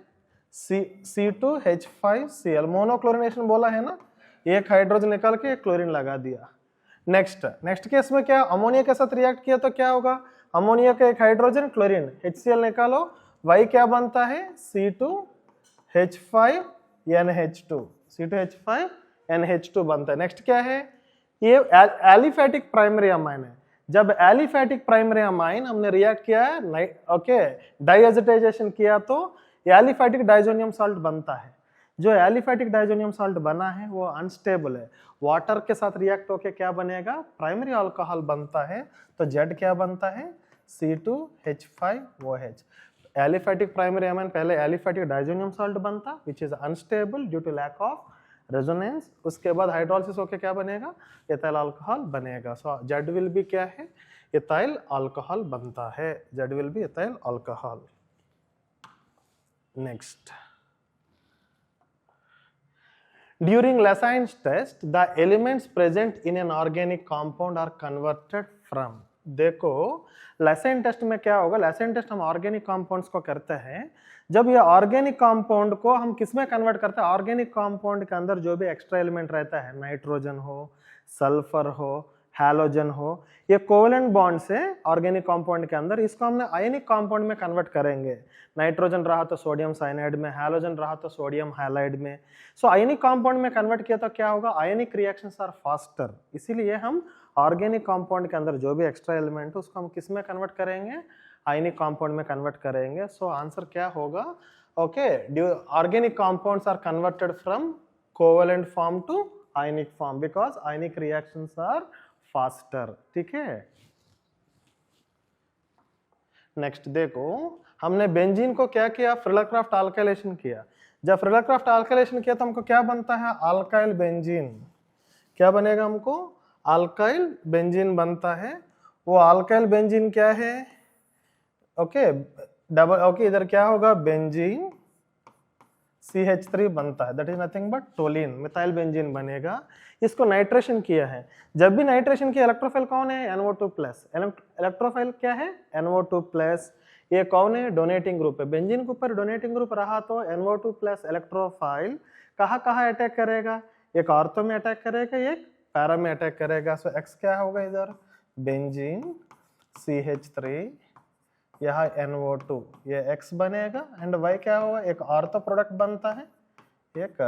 C2H5Cl, मोनोक्लोरिनेशन बोला है ना, एक हाइड्रोजन निकाल के एक क्लोरीन लगा दिया। नेक्स्ट केस में क्या, अमोनिया के साथ रिएक्ट किया तो क्या होगा, अमोनिया का एक हाइड्रोजन, क्लोरीन, HCl निकालो, Y क्या बनता है, C2H5NH2, C2H5NH2 बनता है। नेक्स्ट क्या है, ये एलिफैटिक प्राइमरी अमाइन है। जब एलिफैटिक प्राइमरी अमाइन हमने रिएक्ट किया है, ओके, डाइएजिटाइजेशन किया तो एलिफैटिक डाइजोनियम सॉल्ट बनता है। जो एलिफैटिक डाइजोनियम सॉल्ट बना है वो अनस्टेबल है, वाटर के साथ रिएक्ट होके क्या बनेगा, प्राइमरी अल्कोहल बनता है। तो Z क्या बनता है, C2H5OH। एलिफैटिक प्राइमरी अमाइन पहले एलिफैटिक डाइजोनियम सॉल्ट बनता, which is unstable due to lack of resonance. उसके बाद हाइड्रोलिसिस होके क्या बनेगा, एथाइल अल्कोहल बनेगा। सो Z विल बी क्या है, एथाइल अल्कोहल बनता है, Z will be ethyl alcohol. Next, during Lassen's test, the elements present in an organic compound are converted from। देखो Lassen टेस्ट में क्या होगा, Lassen टेस्ट हम ऑर्गेनिक कंपाउंड्स को करते हैं। जब ये ऑर्गेनिक कंपाउंड को हम किस में कन्वर्ट करते हैं, ऑर्गेनिक कंपाउंड के अंदर जो भी एक्स्ट्रा एलिमेंट रहता है, नाइट्रोजन हो, सल्फर हो, हैलोजन हो, ये कोवेलेंट बॉन्ड से ऑर्गेनिक कंपाउंड के अंदर, इसको हमने आयनिक कंपाउंड में कन्वर्ट करेंगे। नाइट्रोजन रहा तो सोडियम साइनाइड में, हैलोजन रहा तो सोडियम हैलाइड में। सो आयनिक कंपाउंड में कन्वर्ट किया तो क्या होगा, आयनिक रिएक्शंस आर फास्टर। इसीलिए हम ऑर्गेनिक कंपाउंड के अंदर जो भी एक्स्ट्रा एलिमेंट है उसको हम किस में कन्वर्ट करेंगे, आयनिक कंपाउंड में कन्वर्ट करेंगे। सो आंसर क्या होगा, okay, organic compounds are converted from covalent form to ionic form because ionic reactions are faster. ठीक है, नेक्स्ट देखो, हमने बेंजीन को क्या किया, फ्रिलरक्राफ्ट अल्काइलेशन किया। जब फ्रिलरक्राफ्ट अल्काइलेशन किया तो हमको क्या बनता है, अल्काइल बेंजीन। क्या बनेगा हमको, अल्काइल बेंजीन बनता है। वो अल्काइल बेंजीन क्या है, ओके, डबल, ओके, इधर क्या होगा, बेंजीन CH3 बनता है, that is nothing but toluene, methyl benzene बनेगा। इसको नाइट्रेशन किया है, जब भी नाइट्रेशन किया, इलेक्ट्रोफाइल कौन है, NO2+। इलेक्ट्रोफाइल क्या है, NO2+। ये कौन है, डोनेटिंग ग्रुप है। बेंजीन के ऊपर डोनेटिंग ग्रुप रहा तो NO2+ इलेक्ट्रोफाइल कहाँ कहाँ अटैक करेगा, एक ऑर्थो में अटैक करेगा, एक पैरा में अटैक करेगा। सो एक्स क्या होगा, इधर बेंजीन CH3, यहाँ NO2, ये X बनेगा, एंड Y क्या होगा, एक ऑर्थो प्रोडक्ट बनता है, एक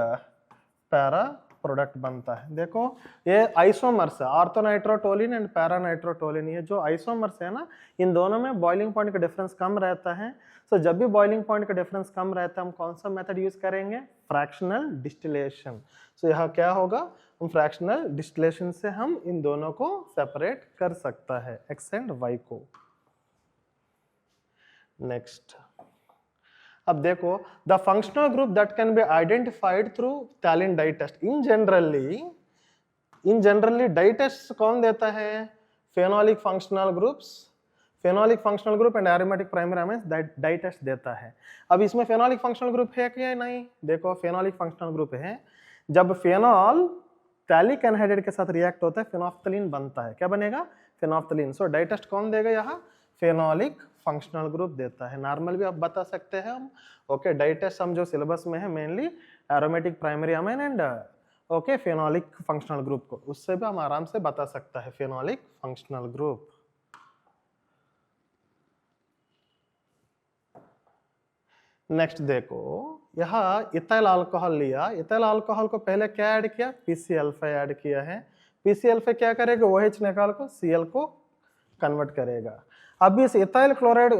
पैरा प्रोडक्ट बनता है। देखो ये आइसोमर्स है, ortho nitrotoluene and para nitrotoluene. ये जो आइसोमर्स है ना, इन दोनों में बॉइलिंग पॉइंट का डिफरेंस कम रहता है। सो जब भी बॉइलिंग पॉइंट का डिफरेंस कम रहता है, हम कौन सा मेथड यूज करेंगे, फ्रैक्शनल डिस्टिलेशन। सो यहाँ क्या होगा, हम फ्रैक्शनल डिस्टिलेशन से हम इन दोनों को सेपरेट कर सकता है, X एंड Y को। नेक्स्ट, अब देखो, the functional group that can be identified through टैलिन dye test. In generally dye test कौन देता है, phenolic functional groups, phenolic functional group and aromatic primary amines dye test देता है। अब इसमें फेनोलिक फंक्शनल ग्रुप है क्या नहीं, देखो फेनोलिक फंक्शनल ग्रुप है। जब फेनॉल टैलिक एनहाइड्राइड के साथ रिएक्ट होता है, फेनोफ्थलीन बनता है। क्या बनेगा, फेनोफ्थलीन। सो डाई टेस्ट कौन देगा, यहाँ फेनोलिक फंक्शनल ग्रुप देता है। नॉर्मल भी आप बता सकते हैं हम। ओके, डाई टेस्ट हम जो सिलेबस में है mainly aromatic primary amine end okay phenolic functional group को, उससे भी हम आराम से बता सकता है फेनोलिक फंक्शनल ग्रुप। नेक्स्ट देखो, यहाँ इथाइल अल्कोहल लिया, इथाइल अल्कोहल को पहले क्या add KIA, PCl5 add KIA है। PCl5 क्या करेगा, OH निकाल को Cl को कन्वर्ट करेगा। अब इस इथाइल क्लोराइड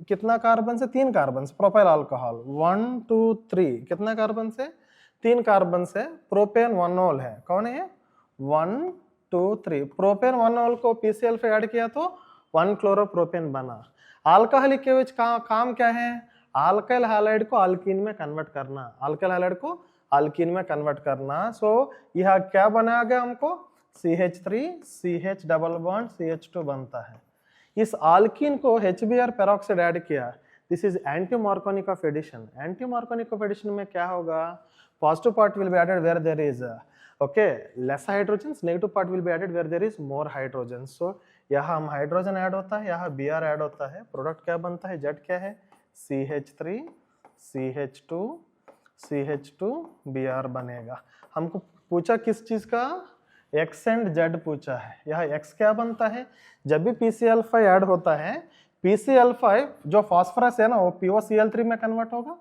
कितना कार्बन से, 3 कार्बन से, प्रोपाइल अल्कोहल 1 2 3 कितना कार्बन से, 3 कार्बन से प्रोपेन 1 है। कौन है 1 2 3, प्रोपेन 1 को PCl5 ऐड किया तो 1 क्लोरोप्रोपेन बना। अल्कोहलिक केविच का काम क्या है, अल्काइल हैलाइड को अल्कीन में कन्वर्ट करना, अल्काइल हैलाइड को अल्कीन में कन्वर्ट करना। सो यह क्या बनाएगा हमको, CH3 CH double bond CH2 बनता है। इस अल्कीन को HBr पेरोक्साइड ऐड किया, this is anti Markovnikov of addition. Anti Markovnikov of addition में क्या होगा, positive part will be added where there is okay less hydrogen, negative part will be added where there is more hydrogen. So यहाँ हम हाइड्रोजन ऐड होता है, यहाँ Br ऐड होता है, प्रोडक्ट क्या बनता है, Z क्या है, CH3 CH2 CH2 Br बनेगा। हमको पूछा किस चीज का, X एंड Z पूछा है। यहाँ X क्या बनता है, जब भी PCl5 ऐड होता है, PCl5 जो फास्फोरस है ना वो POCl3 में कन्वर्ट होगा,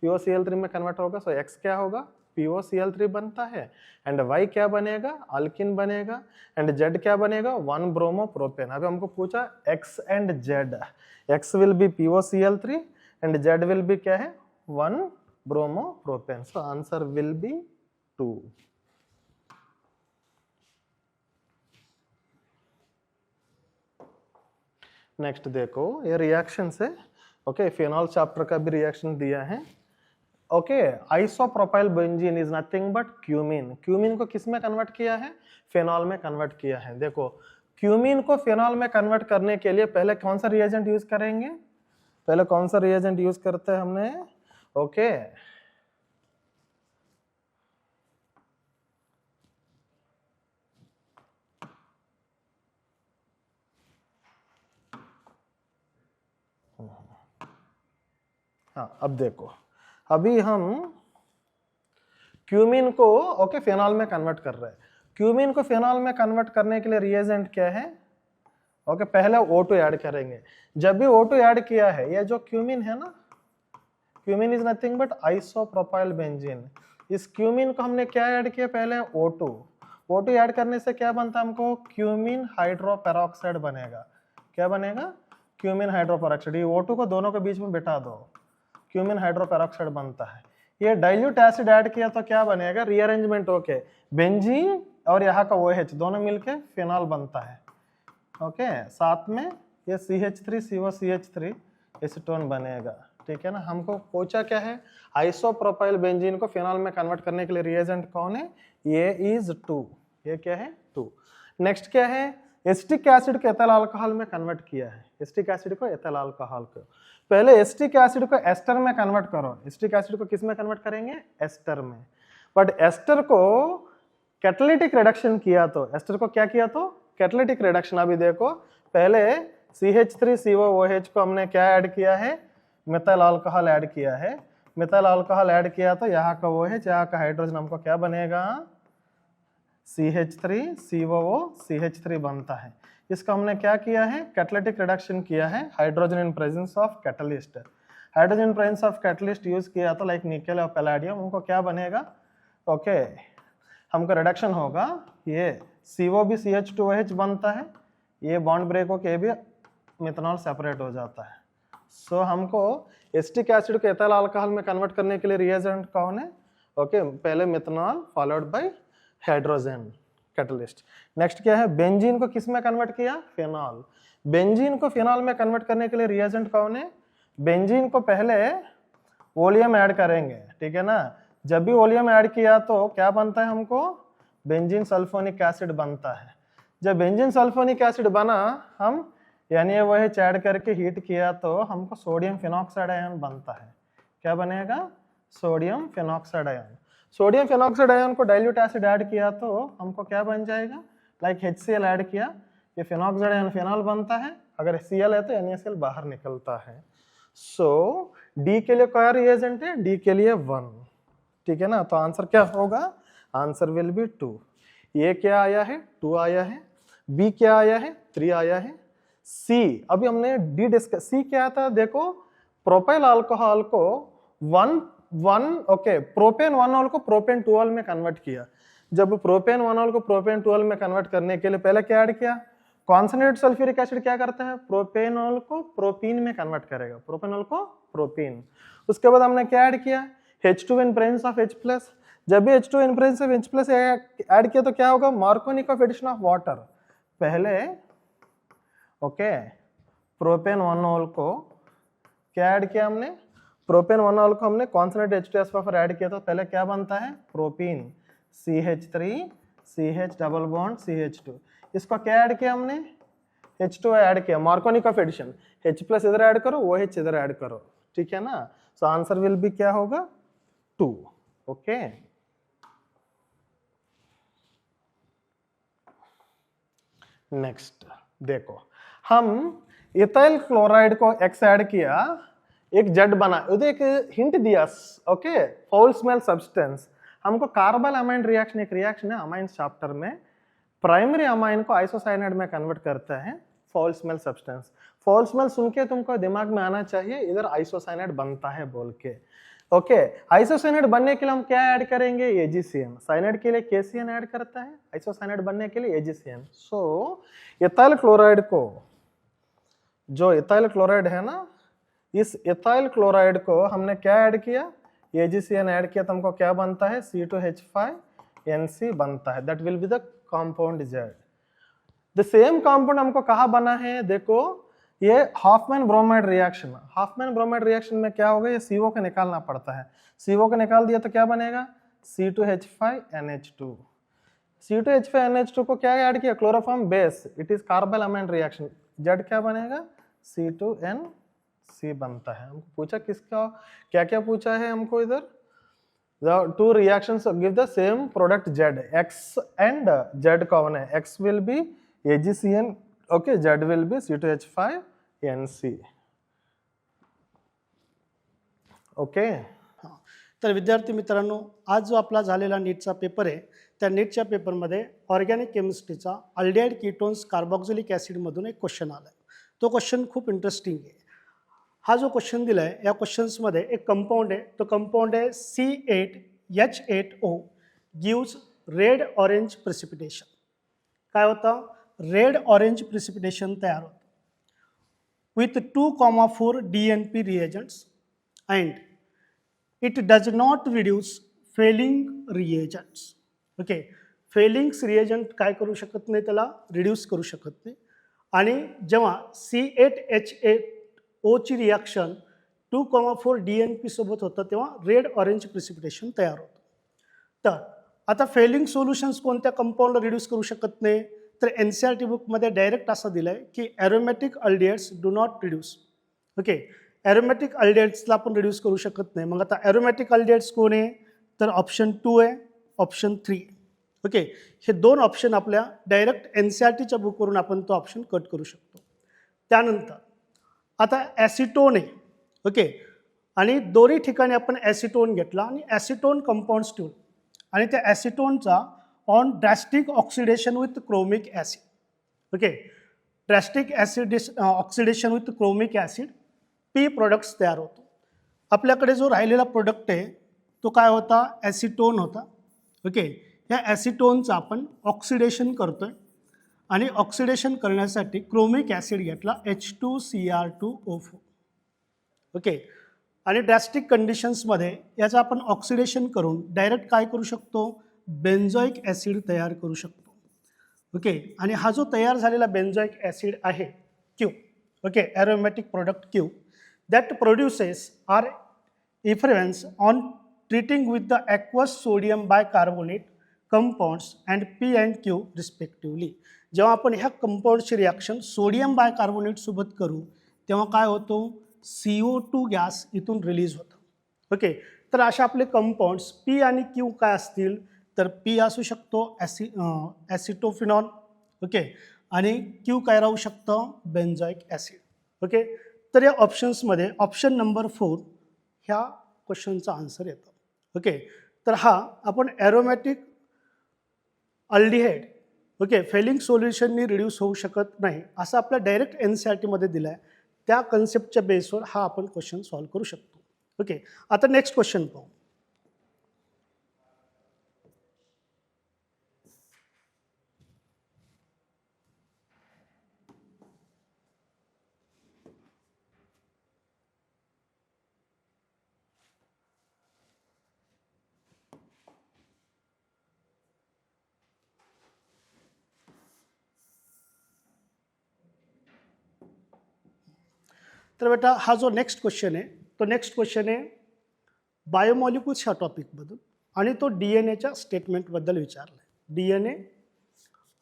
POCl3 में कन्वर्ट होगा। सो X क्या होगा, POCl3 बनता है, एंड Y क्या बनेगा, अल्किन बनेगा, एंड Z क्या बनेगा, 1 ब्रोमोप्रोपेन। अभी हमको पूछा X end Z, X will be POCl3 end Z will be क्या है, 1 bromopropane. So answer will B 2। Next देखो, ये रिएक्शन से ओके फेनॉल चैप्टर का भी रिएक्शन दिया है। Okay, isopropyl benzene is nothing but cumene. Cumene को किस में कन्वर्ट किया है, फेनॉल में कन्वर्ट किया है। देखो क्यूमीन को फेनॉल में कन्वर्ट करने के लिए पहले कौन सा रिएजेंट यूज करेंगे, पहले कौन सा रिएजेंट यूज करते हैं हमने, ओके हाँ, अब देखो अभी हम क्यूमीन को ओके फेनॉल में कन्वर्ट कर रहे हैं। क्यूमीन को फेनॉल में कन्वर्ट करने के लिए रिएजेंट क्या है, ओके पहले O2 ऐड करेंगे। जब भी O2 ऐड किया है, ये जो क्यूमीन है ना, cumene is nothing but isopropyl benzene. Is cumene को हमने क्या ऐड किया, पहले O2। O2 ऐड करने से क्या बनता है हमको, क्यूमीन हाइड्रोपेरोक्साइड बनेगा। क्या बनेगा, क्यूमीन हाइड्रोपेरोक्साइड। ये O2 को दोनों के बीच में बिठा दो, क्यूमीन हाइड्रोपेरोक्साइड बनता है। ये डाइल्यूट एसिड ऐड किया तो क्या बनेगा, रीअरेंजमेंट होके बेंजीन और यहाँ का OH दोनों मिलके फेनॉल बनता है। ओके, साथ में ये CH3COCH3 एसीटोन बनेगा। ठीक है ना, हमको पूछा क्या है, आइसोप्रोपाइल बेंजीन को फेनॉल में कन्वर्ट करने के लिए रिएजेंट कौन है, ये इज 2। ये क्या है, 2। नेक्स्ट क्या है, एसिटिक एसिड को एथिल अल्कोहल में कन्वर्ट किया है। एसिटिक एसिड को एथिल अल्कोहल को, पहले एसिटिक एसिड को एस्टर में कन्वर्ट करो। एसिटिक एसिड को किस में कन्वर्ट करेंगे, एस्टर में। बट एस्टर को कैटालिटिक रिडक्शन किया तो, एस्टर को क्या किया तो कैटालिटिक रिडक्शन। अभी देखो पहले CH3COOH को हमने क्या ऐड किया है, मिथाइल अल्कोहल ऐड किया है। मिथाइल अल्कोहल ऐड किया तो यहाँ का OH, यहाँ का हाइड्रोजन हमको क्या बनेगा, CH3COO CH3 बनता है। इसका हमने क्या किया है, कैटालिटिक रिडक्शन किया है, hydrogen in presence of catalyst. Hydrogen in presence of catalyst use किया तो लाइक निकेल और पैलेडियम, उनको क्या बनेगा, ओके हमको रिडक्शन होगा, ये COBCH2OH बनता है, ये बॉन्ड ब्रेक होके भी मिथनॉल सेपरेट हो जाता है। सो हमको एसिटिक एसिड को एथिल अल्कोहल में कन्वर्ट करने के लिए रिएजेंट कौन है, ओके पहले methanol followed by hydrogen catalyst. Next क्या है, बेंजीन को किस में कन्वर्ट किया, फेनॉल। बेंजीन को फेनॉल में कन्वर्ट करने के लिए रिएजेंट कौन है, बेंजीन को पहले ओलियम ऐड करेंगे। ठीक है ना, जब भी ओलियम ऐड किया तो क्या बनता है हमको, बेंजीन सल्फोनिक एसिड बनता है। जब बेंजीन सल्फोनिक एसिड बना, हम NaOH ऐड करके हीट किया तो हमको सोडियम फिनॉक्साइड आयन बनता है। क्या बनेगा, sodium phenoxide ion. Sodium phenoxide ion को डाइल्यूट एसिड ऐड किया तो हमको क्या बन जाएगा, लाइक HCl ऐड किया, ये फिनॉक्साइड आयन फेनॉल बनता है, अगर Cl है तो NaCl बाहर निकलता है। सो D के लिए क्या रिएजेंट है? D के लिए 1, ठीक है ना। तो आंसर क्या होगा? आंसर विल बी 2। ये क्या आया है? 2 आया है। B क्या आया है? 3 आया है। C अभी हमने D डिस्कस, C क्या था देखो, प्रोपाइल अल्कोहल को प्रोपेन 1 को प्रोपेन 2 में कन्वर्ट किया। जब प्रोपेन 1 को प्रोपेन 2 में कन्वर्ट करने के लिए पहले क्या ऐड किया? कॉन्सनट्रेटेड सल्फ्यूरिक एसिड क्या करता है? प्रोपेनॉल को प्रोपीन में कन्वर्ट करेगा, प्रोपेनॉल को प्रोपीन। उसके बाद हमने क्या ऐड किया? H2 in presence of H+। जब भी H2 in presence of H+ add किया तो क्या होगा? Markovnikov of addition of water. पहले प्रोपेन 1 को क्या ऐड किया हमने? प्रोपेन 1 को हमने कॉन्सनट्रेटेड H2SO4 ऐड किया तो पहले क्या बनता है? Propene, CH3 CH double bond CH2। इसको क्या ऐड किया हमने? H2 ऐड किया, मार्कोनिक ऑफ एडिशन। H+ इधर ऐड करो, OH इधर ऐड करो, ठीक है ना। सो आंसर विल बी क्या होगा? 2। ओके, नेक्स्ट देखो, हम इथाइल क्लोराइड को X ऐड किया, एक जेड बना, उधर एक हिंट दिया, ओके, फाउल स्मेल सब्सटेंस। हमको कार्बल अमाइन रिएक्शन, एक रिएक्शन है अमाइन चैप्टर में, प्राइमरी अमाइन को आइसोसाइनाइड में कन्वर्ट करता है foul smell substance. Foul smell सुन के तुमको दिमाग में आना चाहिए इधर आइसोसाइनाइड बनता है बोल के। ओके, आइसोसाइनाइड बनने के लिए हम क्या ऐड करेंगे? AgCN। साइनाइड के लिए KCN ऐड करता है, आइसोसाइनाइड बनने के लिए AgCN। सो इथाइल क्लोराइड को, जो इथाइल क्लोराइड है ना, इस इथाइल क्लोराइड को हमने क्या ऐड किया? AgCN ऐड किया तो हमको क्या बनता है? C2H5NC बनता है। That will be the compound Z। The same compound हमको कहाँ बना है? देखो, ये Hofmann bromide reaction. Hofmann bromide reaction में क्या होगा? ये CO को निकालना पड़ता है। CO को निकाल दिया तो क्या बनेगा? C2H5NH2। C2H5NH2 को क्या ऐड किया? Chloroform base, it is carbylamine reaction. Z क्या बनेगा? C2NC बनता है। हमको पूछा किसका क्या क्या पूछा है हमको इधर? The two reactions give the same product Z. X and Z कौन है? X will be AgCN, okay, Z will be C2H5NC. Okay, तर विद्यार्थी मित्रांनो, आज जो आपला झालेला नीटचा पेपर आहे, त्या नीटच्या पेपरमध्ये ऑर्गॅनिक केमिस्ट्रीचा अल्डिहाइड कीटोन्स कार्बॉक्सिलिक ॲसिडमधून एक क्वेश्चन आला आहे। तो क्वेश्चन खूप इंटरेस्टिंग आहे। हा जो क्वेश्चन दिला आहे, या क्वेश्चन्समध्ये एक कंपाऊंड आहे, तो कंपाऊंड आहे C8H8O, gives red orange precipitation. काय होतं? रेड ऑरेंज प्रेसिपिटेशन तयार होतं with 2,4 DNP reagents and it does not reduce Fehling reagents. Okay, Fehling's reagent काय करू शकत नाही, त्याला रिड्यूस करू शकत नाही। आणि जेव्हा C8H8O ची रिॲक्शन 2,4 DNP सोबत होतं तेव्हा रेड ऑरेंज प्रेसिपिटेशन तयार होतं। तर आता फेलिंग सोल्युशन्स कोणत्या कंपाऊंडला रिड्यूस करू शकत नाही, तर NCERT बुकमध्ये डायरेक्ट असं दिलं आहे की aromatic aldehydes do not reduce. Okay, aromatic अल्डिहाइड्सला आपण रिड्यूस करू शकत नाही। मग आता ॲरोमॅटिक अल्डिहाइड्स कोण आहे? तर ऑप्शन 2 आहे, ऑप्शन 3। ओके, हे दोन ऑप्शन आपल्या डायरेक्ट NCERTच्या बुकवरून आपण तो ऑप्शन कट करू शकतो। त्यानंतर आता ॲसिटोन आहे, ओके, आणि दोन्ही ठिकाणी आपण ॲसिटोन घेतला आणि ॲसिटोन कंपाऊंड्स ठेवले आणि त्या ॲसिटोनचा on drastic oxidation with chromic acid. Okay, drastic oxidation with chromic acid P products तयार होतो। आपल्याकडे जो राहिलेला प्रोडक्ट आहे तो काय होता? ॲसिटोन होता। ओके, या ॲसिटोनचं आपण ऑक्सिडेशन करतोय आणि ऑक्सिडेशन करण्यासाठी क्रोमिक ॲसिड घेतला H2Cr2O4। ओके, आणि ड्रॅस्टिक कंडिशन्समध्ये याचं आपण ऑक्सिडेशन करून डायरेक्ट काय करू शकतो? बेन्झोइक ॲसिड तयार करू शकतो। ओके, आणि हा जो तयार झालेला बेन्झोइक ॲसिड आहे Q, okay, aromatic product Q, that produces are effluence on treating with the aqueous sodium bicarbonate compounds and P and Q respectively. जेव्हा आपण ह्या कंपाऊंडची रिॲक्शन सोडियम बायकार्बोनेट सोबत करू तेव्हा काय होतो? CO2 गॅस इथून रिलीज होतं। ओके, तर अशा आपले कंपाऊंड्स P आणि Q काय असतील? तर P असू शकतो ॲसिटोफिनॉल, ओके, आणि क्यू काय राहू शकतं, बेन्झॉइक ॲसिड. ओके, तर या ऑप्शन्समध्ये ऑप्शन नंबर 4 ह्या क्वेश्चनचा आन्सर येतो. ओके, तर हा आपण ॲरोमॅटिक अल्डिहाइड ओके फेलिंग सोल्युशननी रिड्यूस होऊ शकत नाही असं आपल्या डायरेक्ट NCERTमध्ये दिलं आहे. त्या कन्सेप्टच्या बेसवर हा आपण क्वेश्चन सॉल्व्ह करू शकतो. ओके, आता नेक्स्ट क्वेश्चन पाहू. तर बेटा हा जो नेक्स्ट क्वेश्चन आहे तो नेक्स्ट क्वेश्चन आहे बायोमॉलिक्युल्स ह्या टॉपिकमधून आणि तो DNA स्टेटमेंटबद्दल विचारला आहे. DNA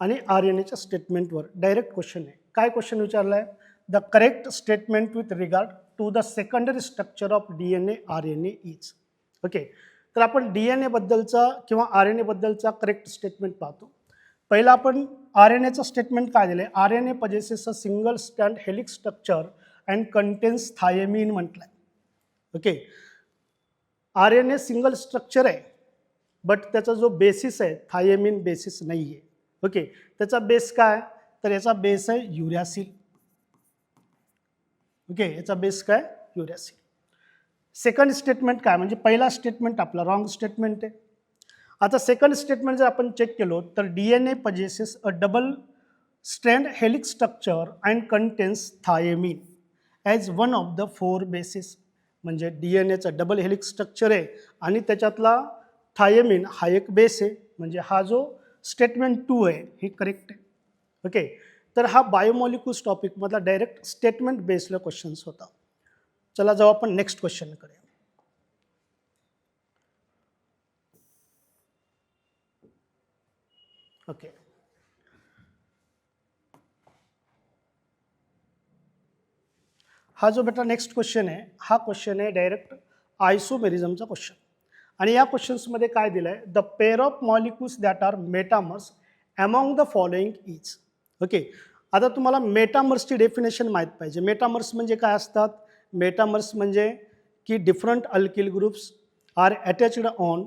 आणि RNAच्या स्टेटमेंटवर डायरेक्ट क्वेश्चन आहे. काय क्वेश्चन विचारला आहे, the correct statement with regard to the secondary structure of DNA RNA is. Okay, तर आपण DNA बद्दलचा किंवा RNA बद्दलचा करेक्ट स्टेटमेंट पाहतो. पहिला आपण RNAचं स्टेटमेंट काय दिलं आहे, RNA possesses a single stand helix structure and contains thymine म्हटलं आहे. ओके, RNA सिंगल स्ट्रक्चर आहे बट त्याचा जो बेसिस आहे थायमिन बेसिस नाही आहे. ओके, त्याचा बेस काय, तर याचा बेस आहे युरॅसिल. ओके, याचा बेस काय, युरॅसिल. सेकंड स्टेटमेंट काय, म्हणजे पहिला स्टेटमेंट आपला रॉंग स्टेटमेंट आहे. आता सेकंड स्टेटमेंट जर आपण चेक केलो तर DNA possesses a double strand helix structure and contains thymine as one of the 4 bases. म्हणजे DNAचा डबल हेलिक्स स्ट्रक्चर आहे आणि त्याच्यातला थायमिन हा एक बेस आहे. म्हणजे हा जो स्टेटमेंट 2 आहे हे करेक्ट आहे. ओके, तर हा बायोमॉलिक्युल्स टॉपिकमधला डायरेक्ट स्टेटमेंट बेस्ड क्वेश्चन्स होता. चला जाऊ आपण नेक्स्ट क्वेश्चनकडे. ओके, हा जो बेटा नेक्स्ट क्वेश्चन आहे हा क्वेश्चन आहे डायरेक्ट आयसोमेरिझमचा क्वेश्चन. आणि या क्वेश्चन्समध्ये काय दिलं आहे, the pair of molecules that are metamers among the following is. Okay, आता तुम्हाला मेटामर्सची डेफिनेशन माहीत पाहिजे. मेटामर्स म्हणजे काय असतात, मेटामर्स म्हणजे की different alkyl groups are attached on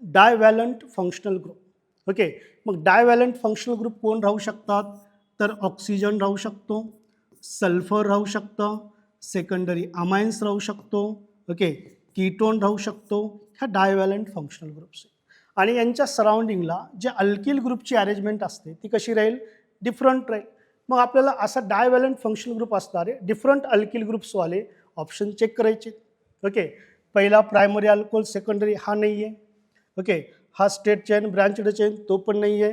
divalent functional group. Okay, मग डायव्हॅलंट फंक्शनल ग्रुप कोण राहू शकतात, तर ऑक्सिजन राहू शकतो, सल्फर राहू शकतं, सेकंडरी अमाइन्स राहू शकतो, ओके, कीटोन राहू शकतो. ह्या डायव्हॅलंट फंक्शनल ग्रुप्स. आणि यांच्या सराउंडिंगला जे अल्किल ग्रुपची अरेंजमेंट असते ती कशी राहील, डिफरंट राहील. मग आपल्याला असा डायव्हॅलंट फंक्शनल ग्रुप असणारे डिफरंट अल्किल ग्रुप्सवाले ऑप्शन चेक करायचे. ओके, पहिला प्रायमरी अल्कोहोल, सेकंडरी हा नाही आहे. ओके, हा स्टेट चेन ब्रँचड चेन तो पण नाही आहे.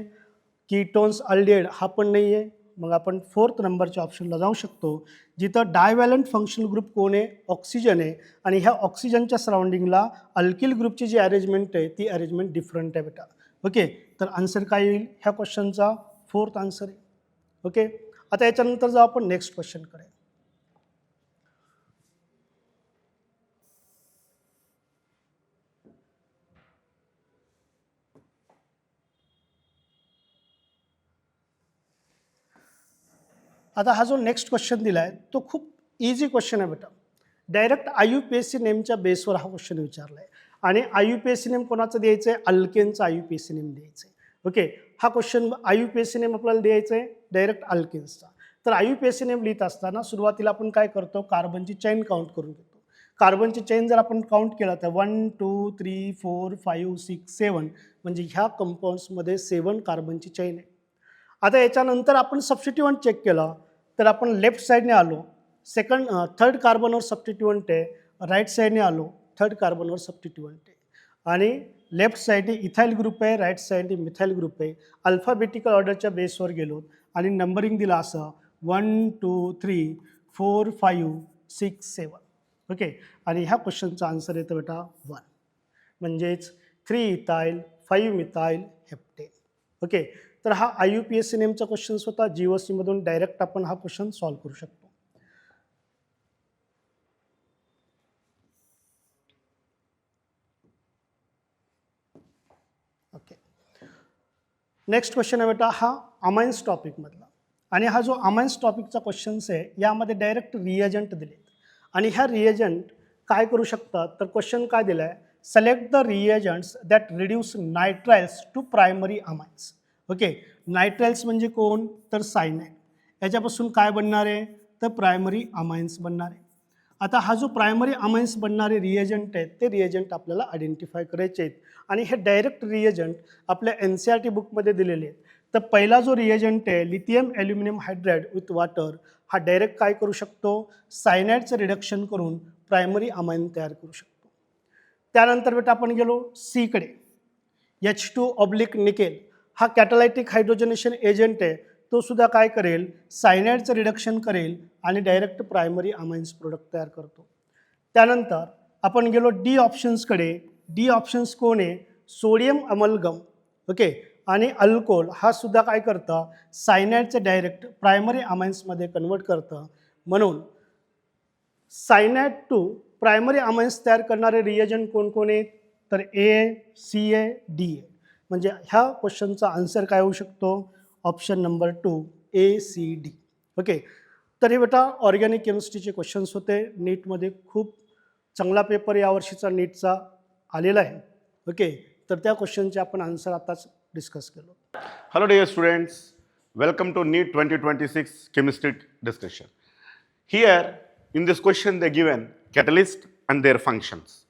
कीटोन्स अल्डिहाइड हा पण नाही आहे. मग आपण 4th नंबरच्या ऑप्शनला जाऊ शकतो जिथं डायव्हॅलंट फंक्शनल ग्रुप कोण आहे, ऑक्सिजन आहे. आणि ह्या ऑक्सिजनच्या सराउंडिंगला अल्किल ग्रुपची जी अरेंजमेंट आहे ती अरेंजमेंट डिफरंट आहे बेटा. ओके, तर आन्सर काय येईल ह्या क्वेश्चनचा, 4th आन्सर आहे. ओके, आता याच्यानंतर जाऊ आपण नेक्स्ट क्वेश्चनकडे. आता हा जो नेक्स्ट क्वेश्चन दिला आहे तो खूप इझी क्वेश्चन आहे बेटा. डायरेक्ट IUPAC नेमच्या बेसवर हा क्वेश्चन विचारला आहे. आणि IUPAC नेम कोणाचं द्यायचं आहे, अल्केनचा IUPAC नेम द्यायचं आहे. ओके, हा क्वेश्चन IUPAC नेम आपल्याला द्यायचं आहे डायरेक्ट अल्केन्सचा. तर IUPAC नेम लिहित असताना सुरुवातीला आपण काय करतो, कार्बनची चेन काउंट करून घेतो. कार्बनची चेन जर आपण काउंट केला तर 1 2 3 4 5 6 7 म्हणजे ह्या कंपाऊंड्समध्ये 7 कार्बनची चेन आहे. आता याच्यानंतर आपण सबस्टिट्युएंट चेक केला तर आपण लेफ्ट साईडने आलो, थर्ड कार्बनवर सबस्टिट्युएंट आहे, राईट साईडने आलो, थर्ड कार्बनवर सबस्टिट्युएंट आहे. आणि लेफ्ट साईडने इथाइल ग्रुप आहे, राईट साईडने मिथाइल ग्रुप आहे. अल्फाबेटिकल ऑर्डरच्या बेसवर गेलो आणि नंबरिंग दिला असं 1 2 3 4 5 6 7. ओके, आणि ह्या क्वेश्चनचा आन्सर येतो बेटा 1 म्हणजेच 3 इथाइल 5 मिथाइल हेप्टेन. ओके, तर हा IUPAC नेमचा क्वेश्चन्स होता. GOC-मधून डायरेक्ट आपण हा क्वेश्चन सॉल्व्ह करू शकतो. ओके, नेक्स्ट क्वेश्चन आहे बेटा हा अमाइन्स टॉपिकमधला आणि हा जो अमाइन्स टॉपिकचा क्वेश्चन्स आहे यामध्ये डायरेक्ट रिएजंट दिलेत आणि ह्या रिएजंट काय करू शकतात तर क्वेश्चन काय दिला आहे select the reagents that reduce nitriles to primary amines. Okay, nitriles म्हणजे कोण तर सायनाइड, याच्यापासून काय बनणार आहे तर प्रायमरी अमाइन्स बनणार आहे. आता हा जो प्रायमरी अमाइन्स बनणारे रिएजंट आहेत ते रिएजंट आपल्याला आयडेंटिफाय करायचे आहेत आणि हे डायरेक्ट रिएजंट आपल्या NCERT बुकमध्ये दिलेले आहेत. तर पहिला जो रिएजंट आहे lithium aluminium hydride with water हा डायरेक्ट काय करू शकतो सायनाइडचं रिडक्शन करून प्रायमरी अमाइन तयार करू शकतो. त्यानंतर बेटा आपण गेलो सीकडे. H2 निकेल हा कॅटालायटिक हायड्रोजनेशन एजंट आहे, तो सुद्धा काय करेल सायनाइडचं रिडक्शन करेल आणि डायरेक्ट प्रायमरी अमाइन्स प्रोडक्ट तयार करतो. त्यानंतर आपण गेलो डी ऑप्शन्सकडे. डी ऑप्शन्स कोण आहे सोडियम अमलगम. ओके, आणि अल्कोहोल हा सुद्धा काय करतं सायनाइडचं डायरेक्ट प्रायमरी अमाइन्समध्ये कन्वर्ट करतं. म्हणून सायनाइड टू प्रायमरी अमाइन्स तयार करणारे रिएजंट कोण कोण आहेत तर A, CA, DA. म्हणजे ह्या क्वेश्चनचा आन्सर काय होऊ शकतो ऑप्शन नंबर 2 ACD. ओके, तर हे बेटा ऑर्गॅनिक केमिस्ट्रीचे क्वेश्चन्स होते. नीटमध्ये खूप चांगला पेपर यावर्षीचा नीटचा आलेला आहे. ओके, तर त्या क्वेश्चनचे आपण आन्सर आताच डिस्कस केलो. Hello dear students, welcome to NEET 2026 chemistry discussion. Here in this question they given catalyst and their functions.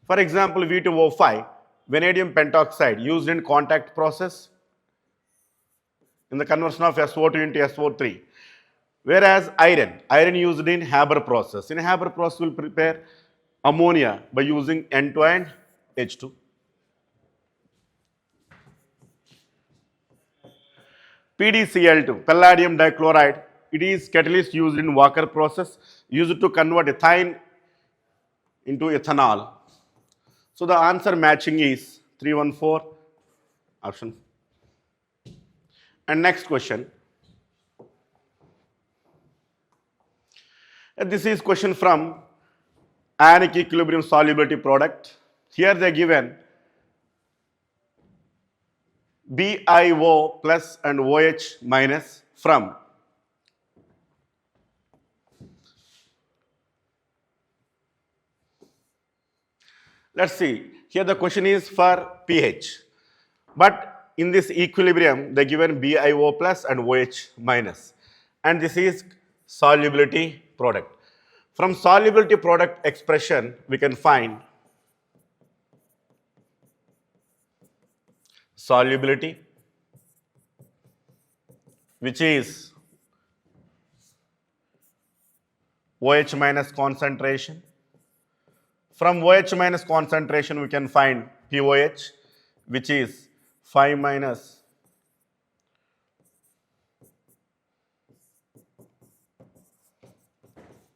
For example, V2O5 vanadium pentoxide used in contact process in the conversion of SO2 into SO3, whereas iron used in Haber process. In Haber process will prepare ammonia by using N2 and H2. PDCl2, palladium dichloride, it is catalyst used in Walker process, used to convert ethane into ethanol. So the answer matching is 314 option. And next question. This is question from ionic equilibrium solubility product. Here they are given BiO plus and OH minus from let's see, here the question is for pH, but in this equilibrium they given BiO plus and OH minus, and this is solubility product. From solubility product expression we can find solubility, which is OH minus concentration. From OH minus concentration we can find POH, which is 5 minus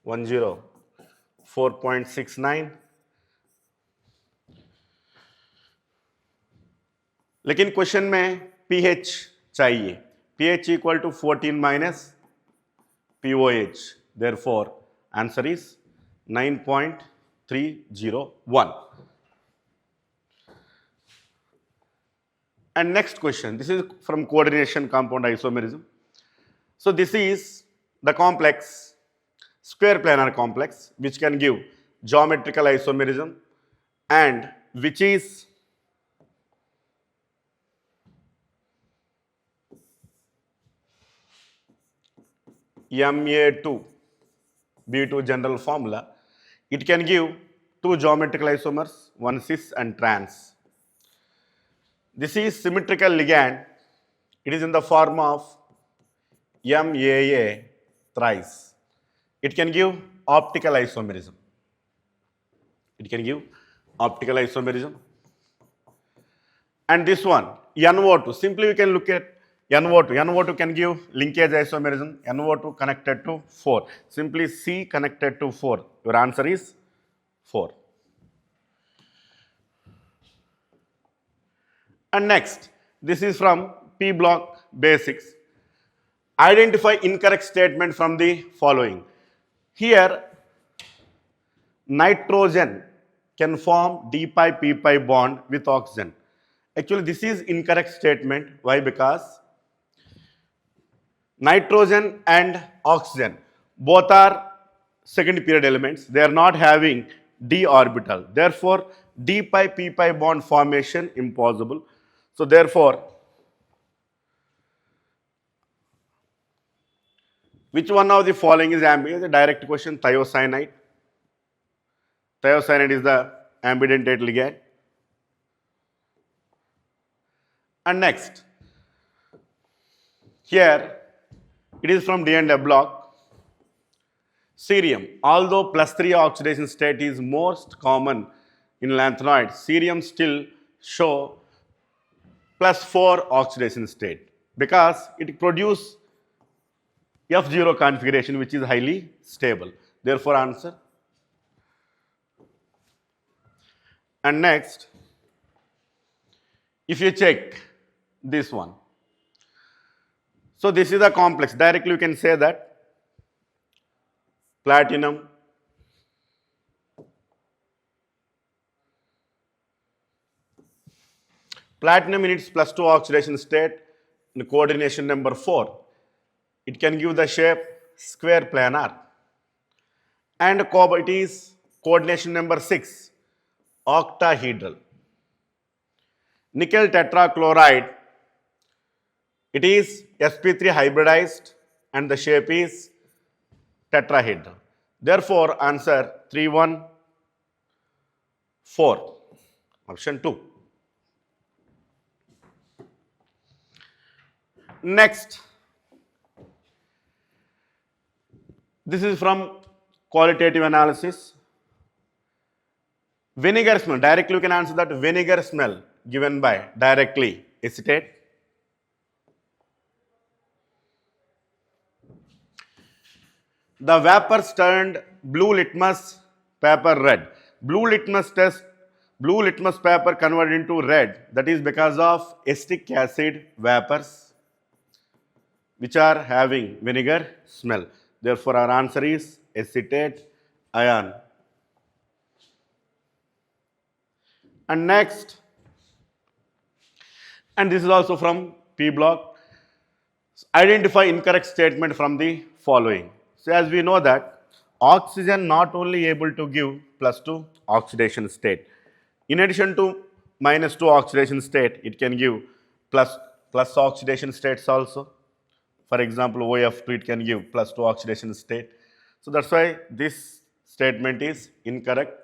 4.69. लेकिन क्वेश्चन में pH चाहिए, pH equal to 14 minus POH, therefore answer is 9.301. And next question, this is from coordination compound isomerism. So this is the complex, square planar complex, which can give geometrical isomerism and which is Ma2B2 general formula. It can give two geometrical isomers, one cis and trans. This is symmetrical ligand. It is in the form of MAA thrice. It can give optical isomerism. It can give optical isomerism. And this one, NO2, simply we can look at NO2. NO2 can give linkage isomerism. NO2 connected to 4. Simply C connected to 4. Your answer is 4. And next, this is from P block basics. Identify incorrect statement from the following. Here, nitrogen can form D pi P pi bond with oxygen. Actually, this is incorrect statement. Why? Because Nitrogen and oxygen both are second period elements. They are not having d orbital. Therefore, d pi p pi bond formation impossible. So therefore, which one of the following is ambident? A direct question. Thiocyanide. Thiocyanide is the ambidentate ligand. And next, here it is from D and F block. Cerium, although +3 oxidation state is most common in lanthanoids, cerium still show +4 oxidation state because it produces F0 configuration which is highly stable. Therefore, answer. And next, if you check this one. So this is a complex. Directly you can say that platinum, platinum in its +2 oxidation state in coordination number 4, it can give the shape square planar. And cobalt, it is coordination number 6, octahedral. Nickel tetrachloride, it is sp3 hybridized and the shape is tetrahedral. Therefore, answer 3, 1, 4, option 2. Next, this is from qualitative analysis. Vinegar smell, directly you can answer that. Vinegar smell given by directly acetate. The vapors turned blue litmus paper red. Blue litmus paper converted into red. That is because of acetic acid vapors which are having vinegar smell. Therefore, our answer is acetate ion. And next, and this is also from P block, identify incorrect statement from the following. So as we know that oxygen not only able to give +2 oxidation state, in addition to -2 oxidation state, it can give plus oxidation states also. For example, OF2, it can give +2 oxidation state. So that's why this statement is incorrect.